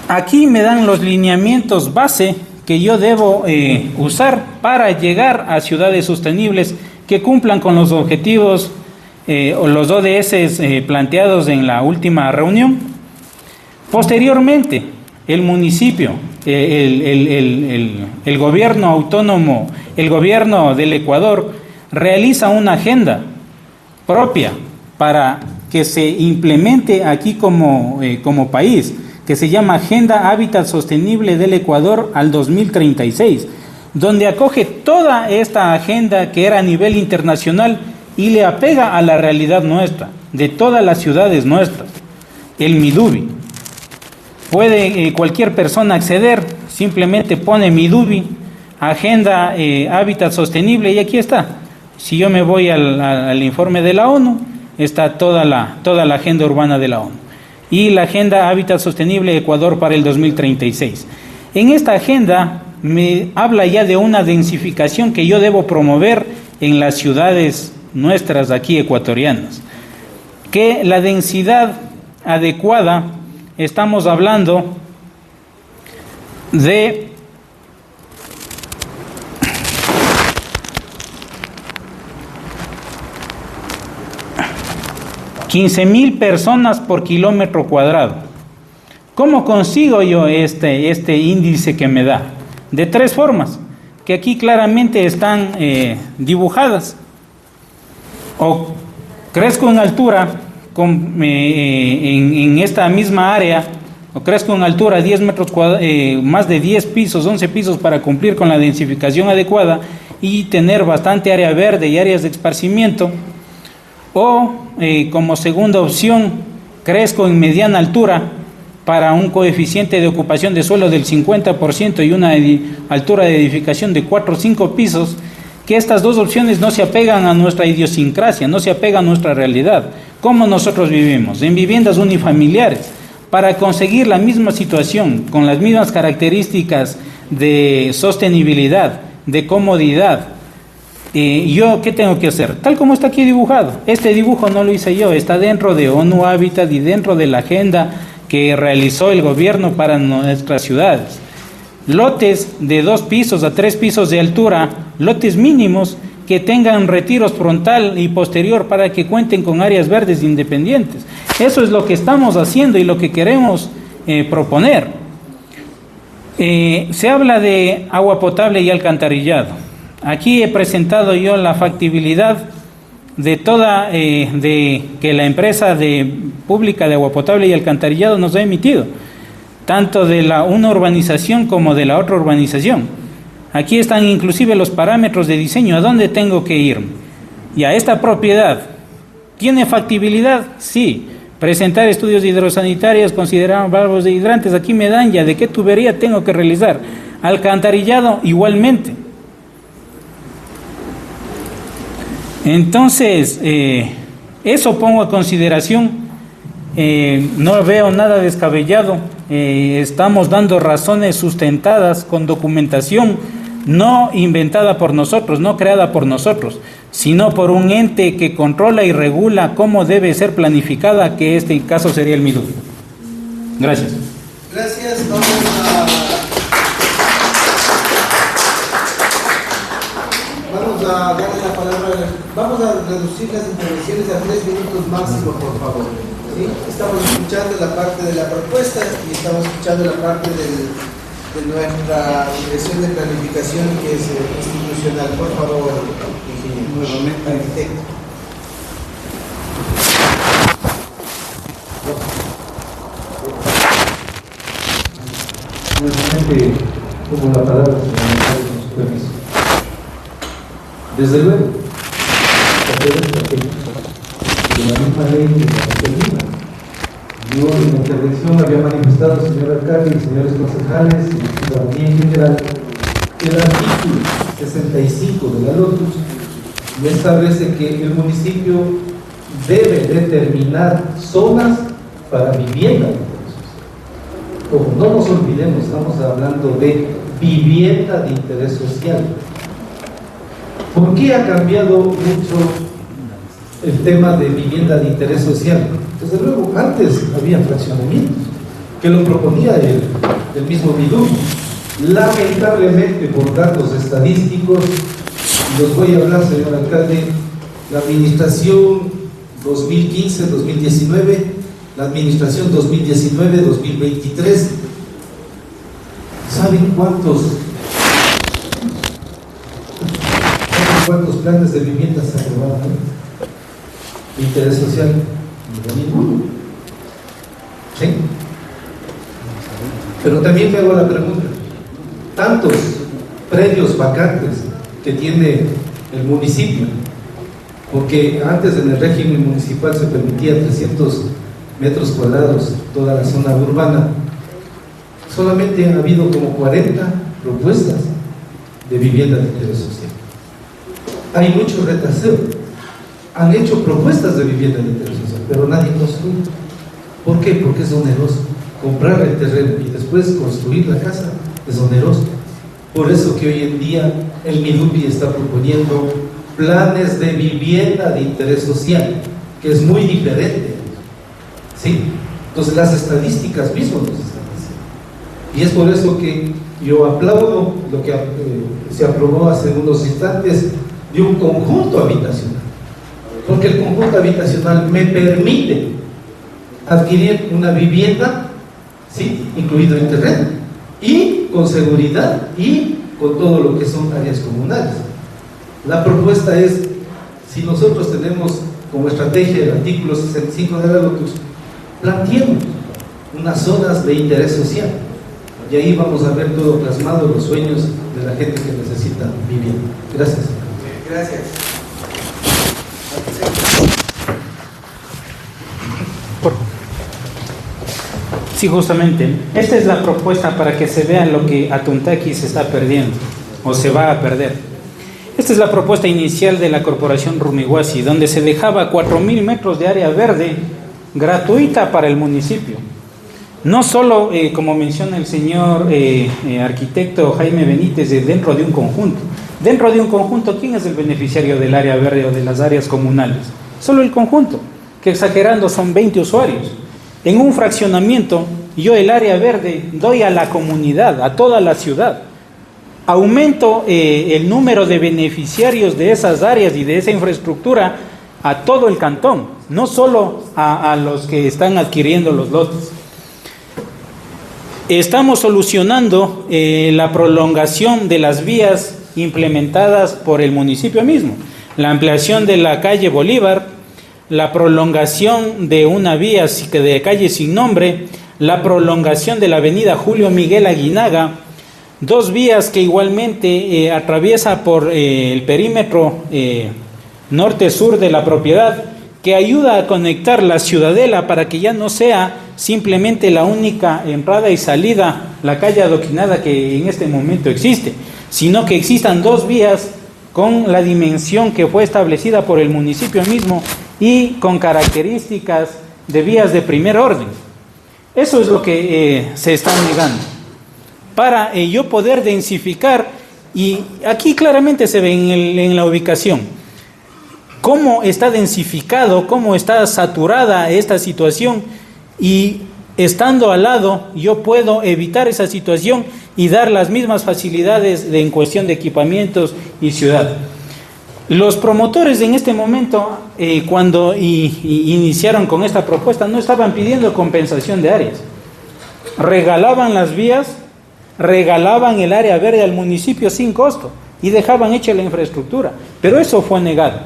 Aquí me dan los lineamientos base que yo debo usar para llegar a ciudades sostenibles que cumplan con los objetivos o los ODS planteados en la última reunión. Posteriormente, el municipio, el gobierno autónomo, el gobierno del Ecuador realiza una agenda propia para que se implemente aquí como país, que se llama Agenda Hábitat Sostenible del Ecuador al 2036, donde acoge toda esta agenda que era a nivel internacional y le apega a la realidad nuestra, de todas las ciudades nuestras. El Midubi. Puede cualquier persona acceder, simplemente pone Midubi, Agenda Hábitat Sostenible, y aquí está. Si yo me voy al informe de la ONU, está toda la agenda urbana de la ONU. Y la Agenda Hábitat Sostenible Ecuador para el 2036. En esta agenda me habla ya de una densificación que yo debo promover en las ciudades nuestras aquí ecuatorianas, que la densidad adecuada, estamos hablando de 15,000 personas por kilómetro cuadrado. ¿Cómo consigo yo este índice que me da? De 3 formas, que aquí claramente están dibujadas. O crezco en altura en esta misma área, o crezco en altura 10 metros cuadrados, más de 10 pisos, 11 pisos para cumplir con la densificación adecuada y tener bastante área verde y áreas de esparcimiento. O como segunda opción, crezco en mediana altura para un coeficiente de ocupación de suelo del 50% y una altura de edificación de 4 o 5 pisos, que estas 2 opciones no se apegan a nuestra idiosincrasia, no se apegan a nuestra realidad. ¿Cómo nosotros vivimos? En viviendas unifamiliares. Para conseguir la misma situación, con las mismas características de sostenibilidad, de comodidad, ¿yo qué tengo que hacer? Tal como está aquí dibujado. Este dibujo no lo hice yo, está dentro de ONU Hábitat y dentro de la agenda que realizó el gobierno para nuestras ciudades. Lotes de 2 pisos a 3 pisos de altura, lotes mínimos que tengan retiros frontal y posterior para que cuenten con áreas verdes independientes. Eso es lo que estamos haciendo y lo que queremos proponer. Se habla de agua potable y alcantarillado. Aquí he presentado yo la factibilidad de que la empresa pública de agua potable y alcantarillado nos ha emitido, tanto de una urbanización como de la otra urbanización. Aquí están inclusive los parámetros de diseño, ¿a dónde tengo que ir? Y a esta propiedad, ¿tiene factibilidad? Sí. Presentar estudios hidrosanitarios, considerar válvulas de hidrantes, aquí me dan ya de qué tubería tengo que realizar. Alcantarillado, igualmente. Entonces, eso pongo a consideración, no veo nada descabellado, estamos dando razones sustentadas con documentación, no inventada por nosotros, no creada por nosotros, sino por un ente que controla y regula cómo debe ser planificada, que este caso sería el Midubi. Gracias. Gracias, vamos vamos a darle la palabra, vamos a reducir las intervenciones a 3 minutos máximo, por favor. ¿Sí? Estamos escuchando la parte de la propuesta y estamos escuchando la parte de nuestra dirección de planificación, que es institucional. Por favor, nuevamente, arquitecto. Nuevamente, como la palabra se me con su permiso. Desde luego, de la misma ley que se termina. Yo en la intervención había manifestado al señor alcalde y señores concejales y la ciudadanía en general que el artículo 65 de la LOTUS me establece que el municipio debe determinar zonas para vivienda. Como no nos olvidemos, estamos hablando de vivienda de interés social. ¿Por qué ha cambiado mucho el tema de vivienda de interés social? Desde luego, antes había fraccionamientos que lo proponía el mismo Bidú. Lamentablemente, por datos estadísticos, los voy a hablar, señor alcalde, la administración 2015-2019, la administración 2019-2023, ¿saben cuántos planes de vivienda se aprobaron? De interés social, ninguno. ¿Sí? Pero también me hago la pregunta, tantos predios vacantes que tiene el municipio, porque antes en el régimen municipal se permitía 300 metros cuadrados toda la zona urbana, solamente han habido como 40 propuestas de vivienda de interés social. Hay mucho retraseo. Han hecho propuestas de vivienda de interés social, pero nadie construye. ¿Por qué? Porque es oneroso. Comprar el terreno y después construir la casa es oneroso. Por eso que hoy en día el MIDUBI está proponiendo planes de vivienda de interés social, que es muy diferente. ¿Sí? Entonces las estadísticas mismas nos están diciendo. Y es por eso que yo aplaudo lo que se aprobó hace unos instantes de un conjunto habitacional. Porque el conjunto habitacional me permite adquirir una vivienda, ¿sí?, incluido el terreno, y con seguridad y con todo lo que son áreas comunales. La propuesta es, si nosotros tenemos como estrategia el artículo 65 de la LOTUS, planteemos unas zonas de interés social, y ahí vamos a ver todo plasmado, los sueños de la gente que necesita vivienda. Gracias. Gracias. Sí, justamente. Esta es la propuesta para que se vea lo que Atuntaqui se está perdiendo o se va a perder. Esta es la propuesta inicial de la Corporación Rumihuasi, donde se dejaba 4.000 metros de área verde gratuita para el municipio. No solo, como menciona el señor arquitecto Jaime Benítez, dentro de un conjunto. Dentro de un conjunto, ¿quién es el beneficiario del área verde o de las áreas comunales? Solo el conjunto, que exagerando son 20 usuarios. En un fraccionamiento, yo el área verde doy a la comunidad, a toda la ciudad. Aumento el número de beneficiarios de esas áreas y de esa infraestructura a todo el cantón, no solo a los que están adquiriendo los lotes. Estamos solucionando la prolongación de las vías implementadas por el municipio mismo, la ampliación de la calle Bolívar, la prolongación de una vía de calle sin nombre, la prolongación de la avenida Julio Miguel Aguinaga, dos vías que igualmente atraviesa por el perímetro norte-sur de la propiedad, que ayuda a conectar la Ciudadela para que ya no sea simplemente la única entrada y salida, la calle adoquinada que en este momento existe, sino que existan dos vías con la dimensión que fue establecida por el municipio mismo y con características de vías de primer orden. Eso es lo que se está negando. Para yo poder densificar, y aquí claramente se ve en la ubicación, cómo está densificado, cómo está saturada esta situación, y estando al lado yo puedo evitar esa situación y dar las mismas facilidades en cuestión de equipamientos y ciudad. Los promotores en este momento, cuando iniciaron con esta propuesta, no estaban pidiendo compensación de áreas. Regalaban las vías, regalaban el área verde al municipio sin costo y dejaban hecha la infraestructura. Pero eso fue negado.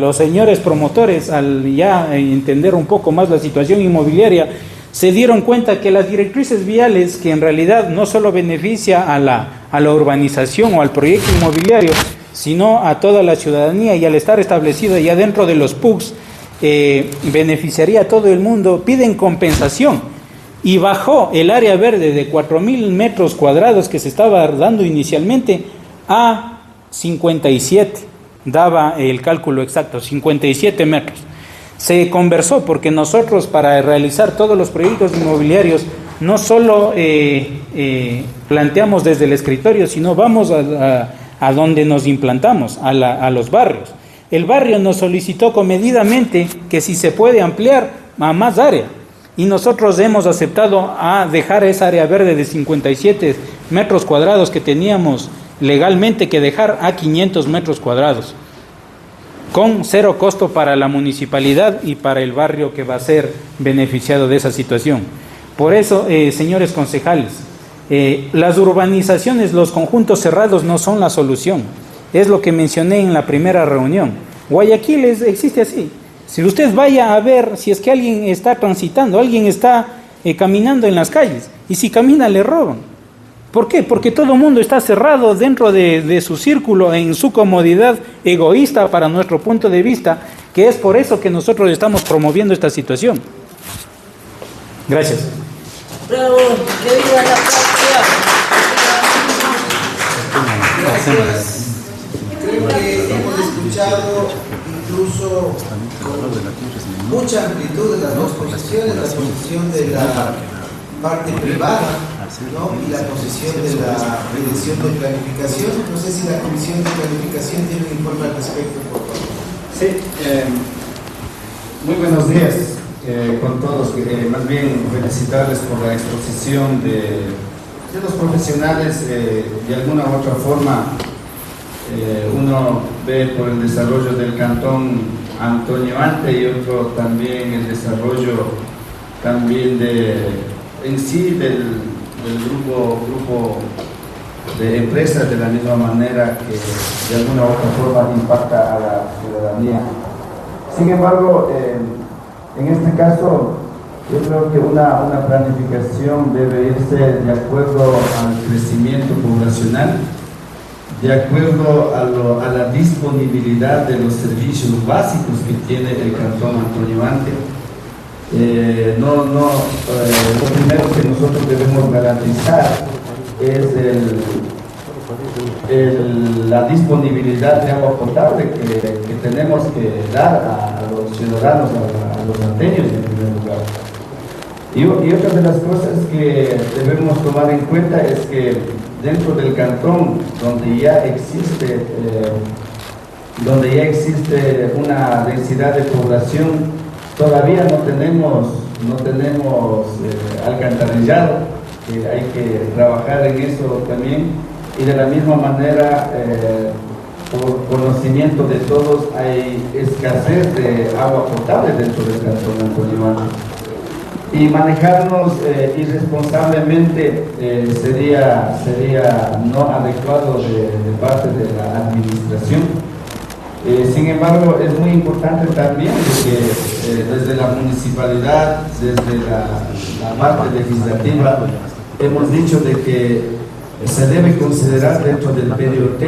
Los señores promotores, al ya entender un poco más la situación inmobiliaria, se dieron cuenta que las directrices viales, que en realidad no solo beneficia a la urbanización o al proyecto inmobiliario, sino a toda la ciudadanía, y al estar establecido ya dentro de los PUCs, beneficiaría a todo el mundo, piden compensación. Y bajó el área verde de 4.000 metros cuadrados que se estaba dando inicialmente a 57, daba el cálculo exacto, 57 metros. Se conversó porque nosotros, para realizar todos los proyectos inmobiliarios, no solo planteamos desde el escritorio, sino vamos a donde nos implantamos, a los barrios. El barrio nos solicitó comedidamente que si se puede ampliar a más área, y nosotros hemos aceptado a dejar esa área verde de 57 metros cuadrados que teníamos legalmente que dejar a 500 metros cuadrados, con cero costo para la municipalidad y para el barrio que va a ser beneficiado de esa situación. Por eso, señores concejales, las urbanizaciones, los conjuntos cerrados no son la solución. Es lo que mencioné en la primera reunión. Guayaquil existe así. Si usted vaya a ver si es que alguien está transitando, alguien está caminando en las calles, y si camina le roban. ¿Por qué? Porque todo el mundo está cerrado dentro de su círculo, en su comodidad egoísta para nuestro punto de vista, que es por eso que nosotros estamos promoviendo esta situación. Gracias. Bravo, que viva la patria. Gracias. Creo que hemos escuchado incluso con mucha amplitud de las dos posiciones, la posición de la parte privada, ¿no?, y la posición de la Dirección de Planificación. No sé si la Comisión de Planificación tiene un informe al respecto, por favor. Sí, muy buenos días con todos. Más bien felicitarles por la exposición de los profesionales. De alguna u otra forma, uno ve por el desarrollo del cantón Antonio Ante y otro también el desarrollo también en sí del grupo de empresas, de la misma manera que de alguna u otra forma impacta a la ciudadanía. Sin embargo, en este caso, yo creo que una planificación debe irse de acuerdo al crecimiento poblacional, de acuerdo a la disponibilidad de los servicios básicos que tiene el cantón Antonio Ante. Lo primero que nosotros debemos garantizar es la disponibilidad de agua potable que tenemos que dar a los ciudadanos, a los anteños en primer lugar. Y otra de las cosas que debemos tomar en cuenta es que dentro del cantón, donde ya existe una densidad de población, todavía no tenemos alcantarillado, que hay que trabajar en eso también, y de la misma manera, por conocimiento de todos, hay escasez de agua potable dentro del cantón Antonio Ante. Y manejarnos irresponsablemente sería no adecuado de parte de la administración. Sin embargo, es muy importante también que desde la municipalidad, desde la parte legislativa, hemos dicho de que se debe considerar dentro del PDOT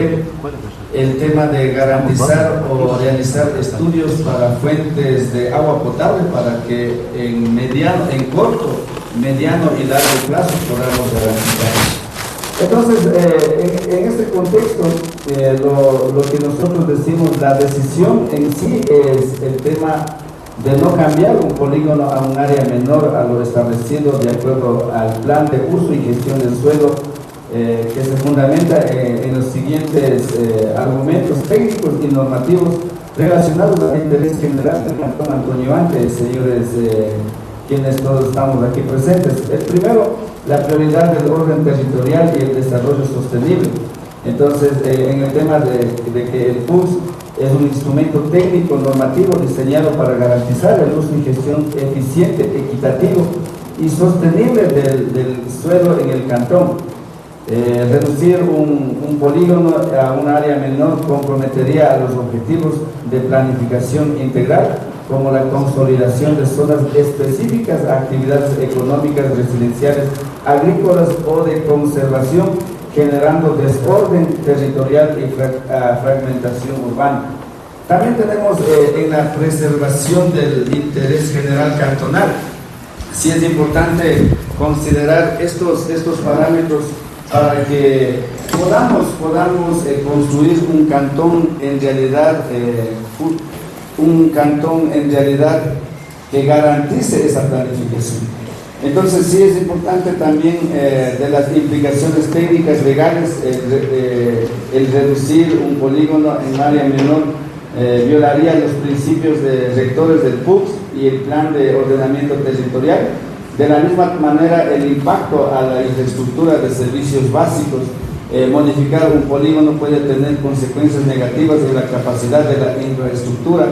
el tema de garantizar o realizar estudios para fuentes de agua potable para que en corto, mediano y largo plazo podamos garantizar. Entonces, en este contexto, lo que nosotros decimos, la decisión en sí es el tema de no cambiar un polígono a un área menor a lo establecido de acuerdo al plan de uso y gestión del suelo, que se fundamenta en los siguientes argumentos técnicos y normativos relacionados al interés general del cantón Antonio Ante, señores, quienes todos estamos aquí presentes. El primero, la prioridad del orden territorial y el desarrollo sostenible. Entonces, en el tema de que el PUX es un instrumento técnico normativo diseñado para garantizar el uso y gestión eficiente, equitativo y sostenible del suelo en el cantón. Reducir un polígono a un área menor comprometería a los objetivos de planificación integral, como la consolidación de zonas específicas a actividades económicas, residenciales, agrícolas o de conservación, generando desorden territorial y fragmentación urbana. También tenemos en la preservación del interés general cantonal. Sí es importante considerar estos parámetros para que podamos construir un cantón en realidad que garantice esa planificación. Entonces sí es importante también de las implicaciones técnicas legales el reducir un polígono en área menor violaría los principios rectores del PUX y el plan de ordenamiento territorial. De la misma manera, el impacto a la infraestructura de servicios básicos, modificar un polígono puede tener consecuencias negativas en la capacidad de la infraestructura,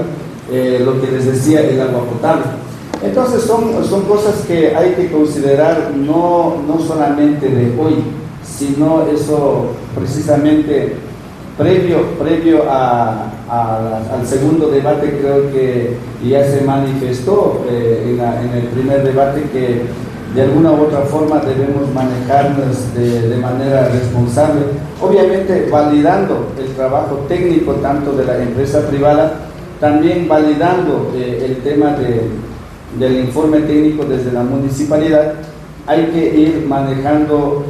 lo que les decía, el agua potable. Entonces son cosas que hay que considerar no solamente de hoy, sino eso precisamente previo al segundo debate. Creo que ya se manifestó en el primer debate que de alguna u otra forma debemos manejarnos de manera responsable, obviamente validando el trabajo técnico tanto de la empresa privada, también validando el tema del informe técnico desde la municipalidad. Hay que ir manejando,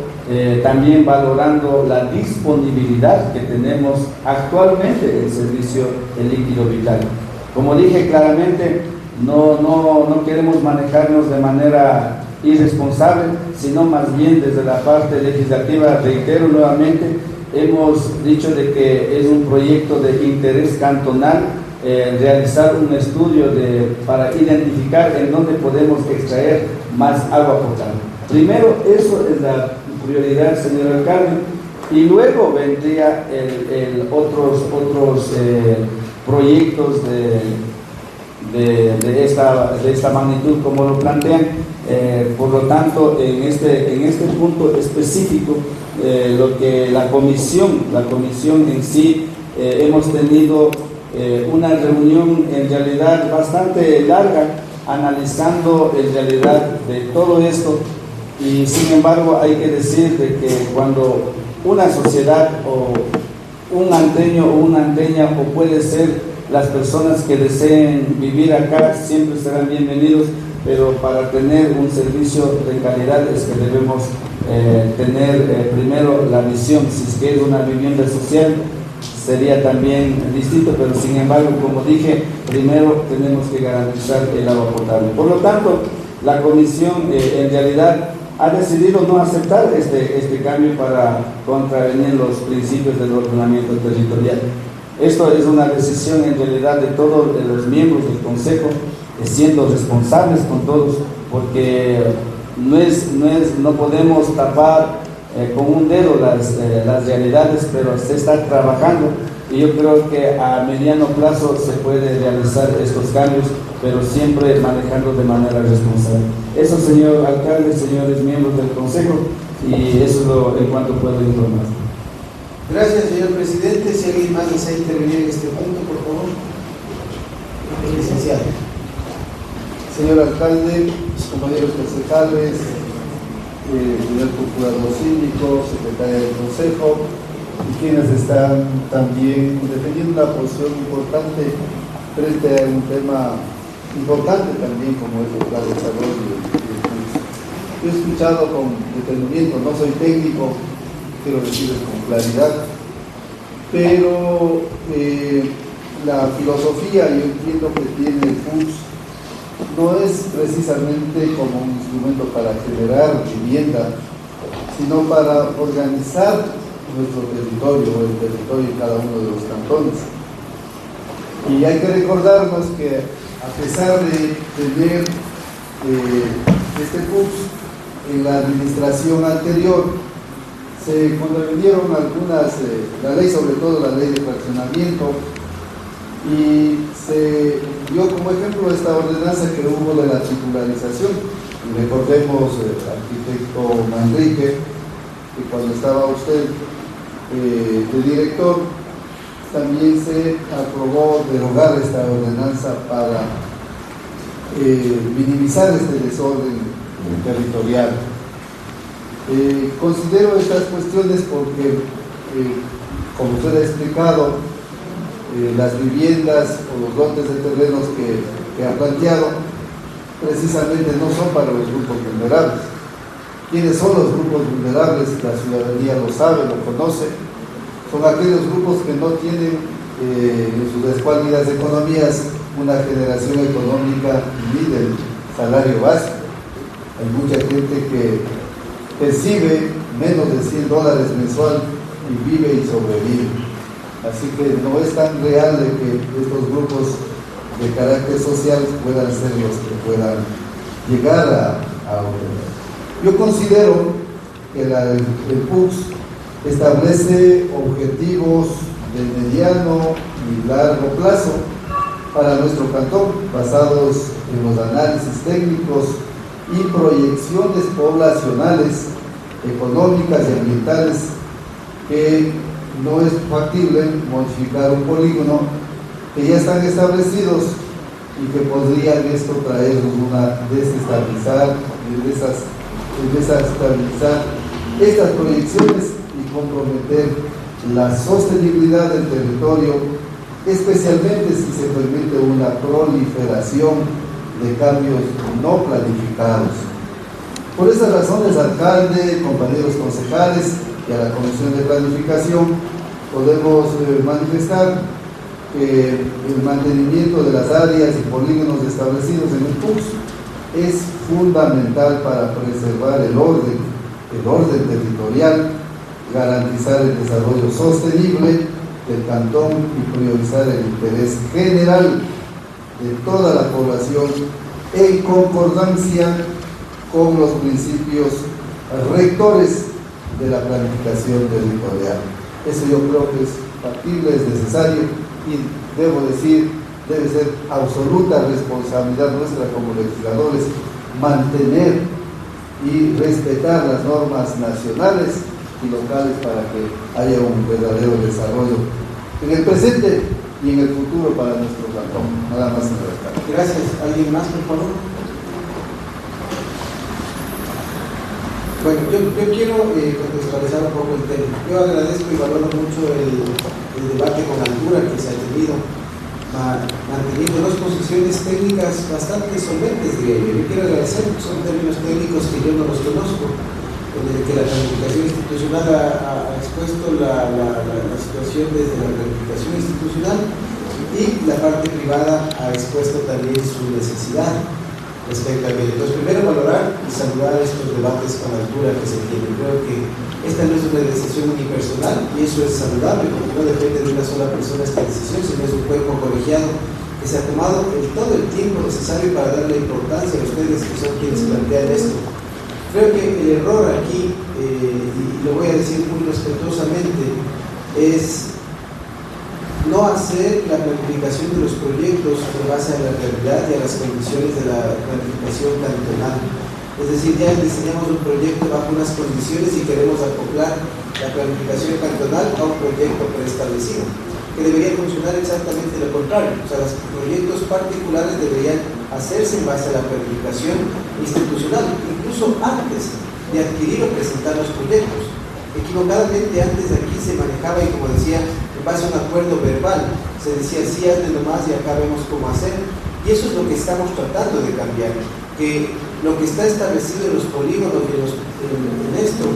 también valorando la disponibilidad que tenemos actualmente del servicio de líquido vital. Como dije claramente, no queremos manejarnos de manera irresponsable, sino más bien desde la parte legislativa. Reitero nuevamente, hemos dicho de que es un proyecto de interés cantonal, realizar un estudio para identificar en dónde podemos extraer más agua potable. Primero, eso es la prioridad, señor alcalde, y luego vendría otros proyectos de esta magnitud como lo plantean. Por lo tanto, en este punto específico, lo que la comisión en sí, hemos tenido una reunión en realidad bastante larga, analizando en realidad de todo esto, y sin embargo hay que decir de que cuando una sociedad o un anteño o una anteña, o puede ser las personas que deseen vivir acá, siempre serán bienvenidos, pero para tener un servicio de calidad es que debemos tener primero la visión. Si es que es una vivienda social, sería también distinto, pero sin embargo, como dije, primero tenemos que garantizar el agua potable. Por lo tanto, la comisión en realidad ha decidido no aceptar este cambio para contravenir los principios del ordenamiento territorial. Esto es una decisión en realidad de todos los miembros del Consejo, siendo responsables con todos, porque no podemos tapar con un dedo las realidades, pero se está trabajando, y yo creo que a mediano plazo se puede realizar estos cambios, pero siempre manejando de manera responsable. Eso, señor alcalde, señores miembros del Consejo, y eso es lo en cuanto puedo informar. Gracias, señor presidente. Si alguien más desea intervenir en este punto, por favor. Licenciado. Señor alcalde, compañeros concejales, señor procurador síndico, secretaria del Consejo, y quienes están también defendiendo una posición importante frente a un tema importante también como es el plan de desarrollo. Yo he escuchado con detenimiento, no soy técnico, quiero decirles con claridad, pero la filosofía, yo entiendo que tiene el PUX, no es precisamente como un instrumento para generar vivienda, sino para organizar nuestro territorio, o el territorio de cada uno de los cantones. Y hay que recordarnos que a pesar de tener este PUX en la administración anterior, se contravinieron algunas, la ley, sobre todo la ley de fraccionamiento, y se dio como ejemplo esta ordenanza que hubo de la titularización. Y recordemos, arquitecto Manrique, que cuando estaba usted de director, también se aprobó derogar esta ordenanza para minimizar este desorden territorial. Considero estas cuestiones porque, como usted ha explicado, las viviendas o los lotes de terrenos que ha planteado precisamente no son para los grupos vulnerables. ¿Quiénes son los grupos vulnerables? La ciudadanía lo sabe, lo conoce. Son aquellos grupos que no tienen en sus escuálidas economías una generación económica ni del salario básico. Hay mucha gente que percibe menos de $100 mensual y vive y sobrevive. Así que no es tan real de que estos grupos de carácter social puedan ser los que puedan llegar a yo considero que el PUCS establece objetivos de mediano y largo plazo para nuestro cantón, basados en los análisis técnicos y proyecciones poblacionales, económicas y ambientales, que no es factible modificar un polígono que ya están establecidos y que podrían esto traernos una desestabilizar estas proyecciones y comprometer la sostenibilidad del territorio, especialmente si se permite una proliferación de cambios no planificados. Por esas razones, alcalde, compañeros concejales y a la Comisión de Planificación, podemos manifestar que el mantenimiento de las áreas y polígonos establecidos en el PUCS es fundamental para preservar el orden territorial, garantizar el desarrollo sostenible del cantón y priorizar el interés general de toda la población en concordancia con los principios rectores de la planificación territorial. Eso yo creo que es factible, es necesario y debo decir, debe ser absoluta responsabilidad nuestra como legisladores mantener y respetar las normas nacionales y locales para que haya un verdadero desarrollo en el presente y en el futuro para nuestro cantón. Nada más, señor alcalde. Gracias. ¿Alguien más, por favor? Bueno, yo quiero contextualizar un poco el tema. Yo agradezco y valoro mucho el debate con altura que se ha tenido, manteniendo dos posiciones técnicas bastante solventes, diría yo. Yo quiero agradecer, son términos técnicos que yo no los conozco, en el que la planificación institucional ha expuesto la situación desde la planificación institucional y la parte privada ha expuesto también su necesidad respecto a ello. Entonces, primero valorar y saludar estos debates con altura que se tienen. Creo que esta no es una decisión unipersonal y eso es saludable, porque no depende de una sola persona esta decisión, sino es un cuerpo colegiado que se ha tomado todo el tiempo necesario para darle importancia a ustedes que son quienes plantean esto. Creo que el error aquí, y lo voy a decir muy respetuosamente, es no hacer la planificación de los proyectos en base a la realidad y a las condiciones de la planificación cantonal. Es decir, ya diseñamos un proyecto bajo unas condiciones y queremos acoplar la planificación cantonal a un proyecto preestablecido, que debería funcionar exactamente lo contrario. O sea, los proyectos particulares deberían hacerse en base a la planificación institucional, incluso antes de adquirir o presentar los proyectos. Equivocadamente antes de aquí se manejaba, y como decía, en base a un acuerdo verbal, se decía sí, hazle nomás y acá vemos cómo hacer, y eso es lo que estamos tratando de cambiar, que lo que está establecido en los polígonos y en esto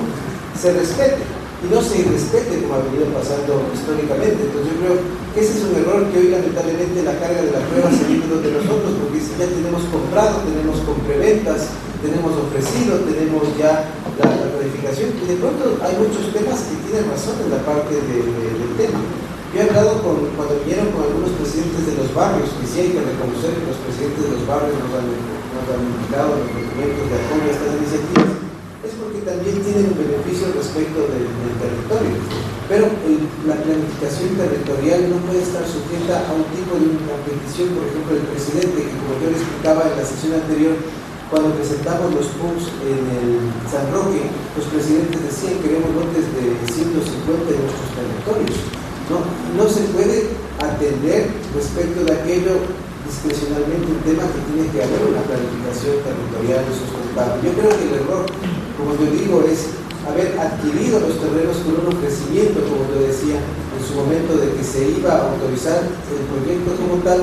se respete, y no se irrespete como ha venido pasando históricamente. Entonces yo creo que ese es un error que hoy lamentablemente la carga de la prueba se viene de nosotros, porque si ya tenemos comprado, tenemos con preventas, tenemos ofrecido, tenemos ya la planificación, y de pronto hay muchos temas que tienen razón en la parte del tema. Yo he hablado cuando vinieron con algunos presidentes de los barrios, que sí hay que reconocer que los presidentes de los barrios nos han indicado los documentos de apoyo a estas iniciativas. Es porque también tienen un beneficio respecto del territorio. Pero la planificación territorial no puede estar sujeta a un tipo de una petición, por ejemplo, del presidente, que como yo le explicaba en la sesión anterior, cuando presentamos los PUMs en el San Roque, los presidentes decían queremos lotes de 150 en nuestros territorios. No se puede atender respecto de aquello discrecionalmente un tema que tiene que haber una planificación territorial sustentable. Yo creo que el error, como yo digo, es haber adquirido los terrenos con un ofrecimiento, como yo decía en su momento, de que se iba a autorizar el proyecto como tal,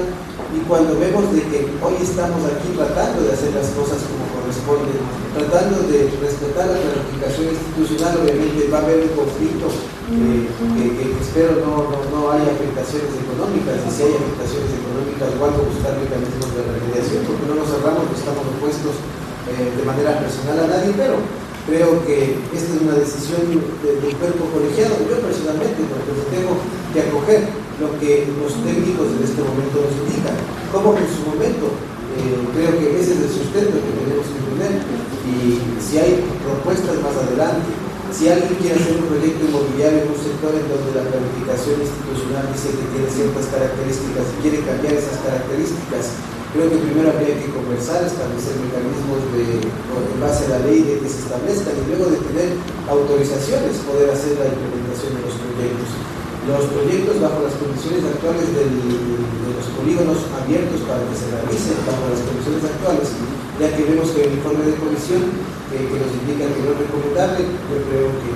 y cuando vemos de que hoy estamos aquí tratando de hacer las cosas como corresponde, tratando de respetar la planificación institucional, obviamente va a haber un conflicto que espero no haya afectaciones económicas, y si hay afectaciones económicas, igual buscar mecanismos de remediación, porque no nos cerramos, no estamos opuestos de manera personal a nadie, pero creo que esta es una decisión del cuerpo colegiado. Yo personalmente, porque tengo que acoger lo que los técnicos en este momento nos indican, como en su momento creo que ese es el sustento que tenemos que tener, y si hay propuestas más adelante, si alguien quiere hacer un proyecto inmobiliario en un sector en donde la planificación institucional dice que tiene ciertas características y quiere cambiar esas características, creo que primero habría que conversar, establecer mecanismos en base a la ley de que se establezcan, y luego de tener autorizaciones poder hacer la implementación de los proyectos. Los proyectos bajo las condiciones actuales de los polígonos abiertos para que se realicen bajo las condiciones actuales, ya que vemos que el informe de comisión que nos indica que no es recomendable, yo creo que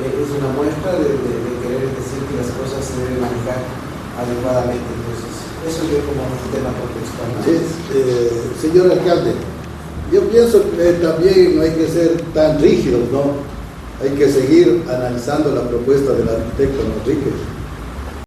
es una muestra de querer decir que las cosas se deben manejar adecuadamente. Entonces, eso yo como un tema contextual. Señor alcalde, yo pienso que también no hay que ser tan rígidos, ¿no? Hay que seguir analizando la propuesta del arquitecto Enrique.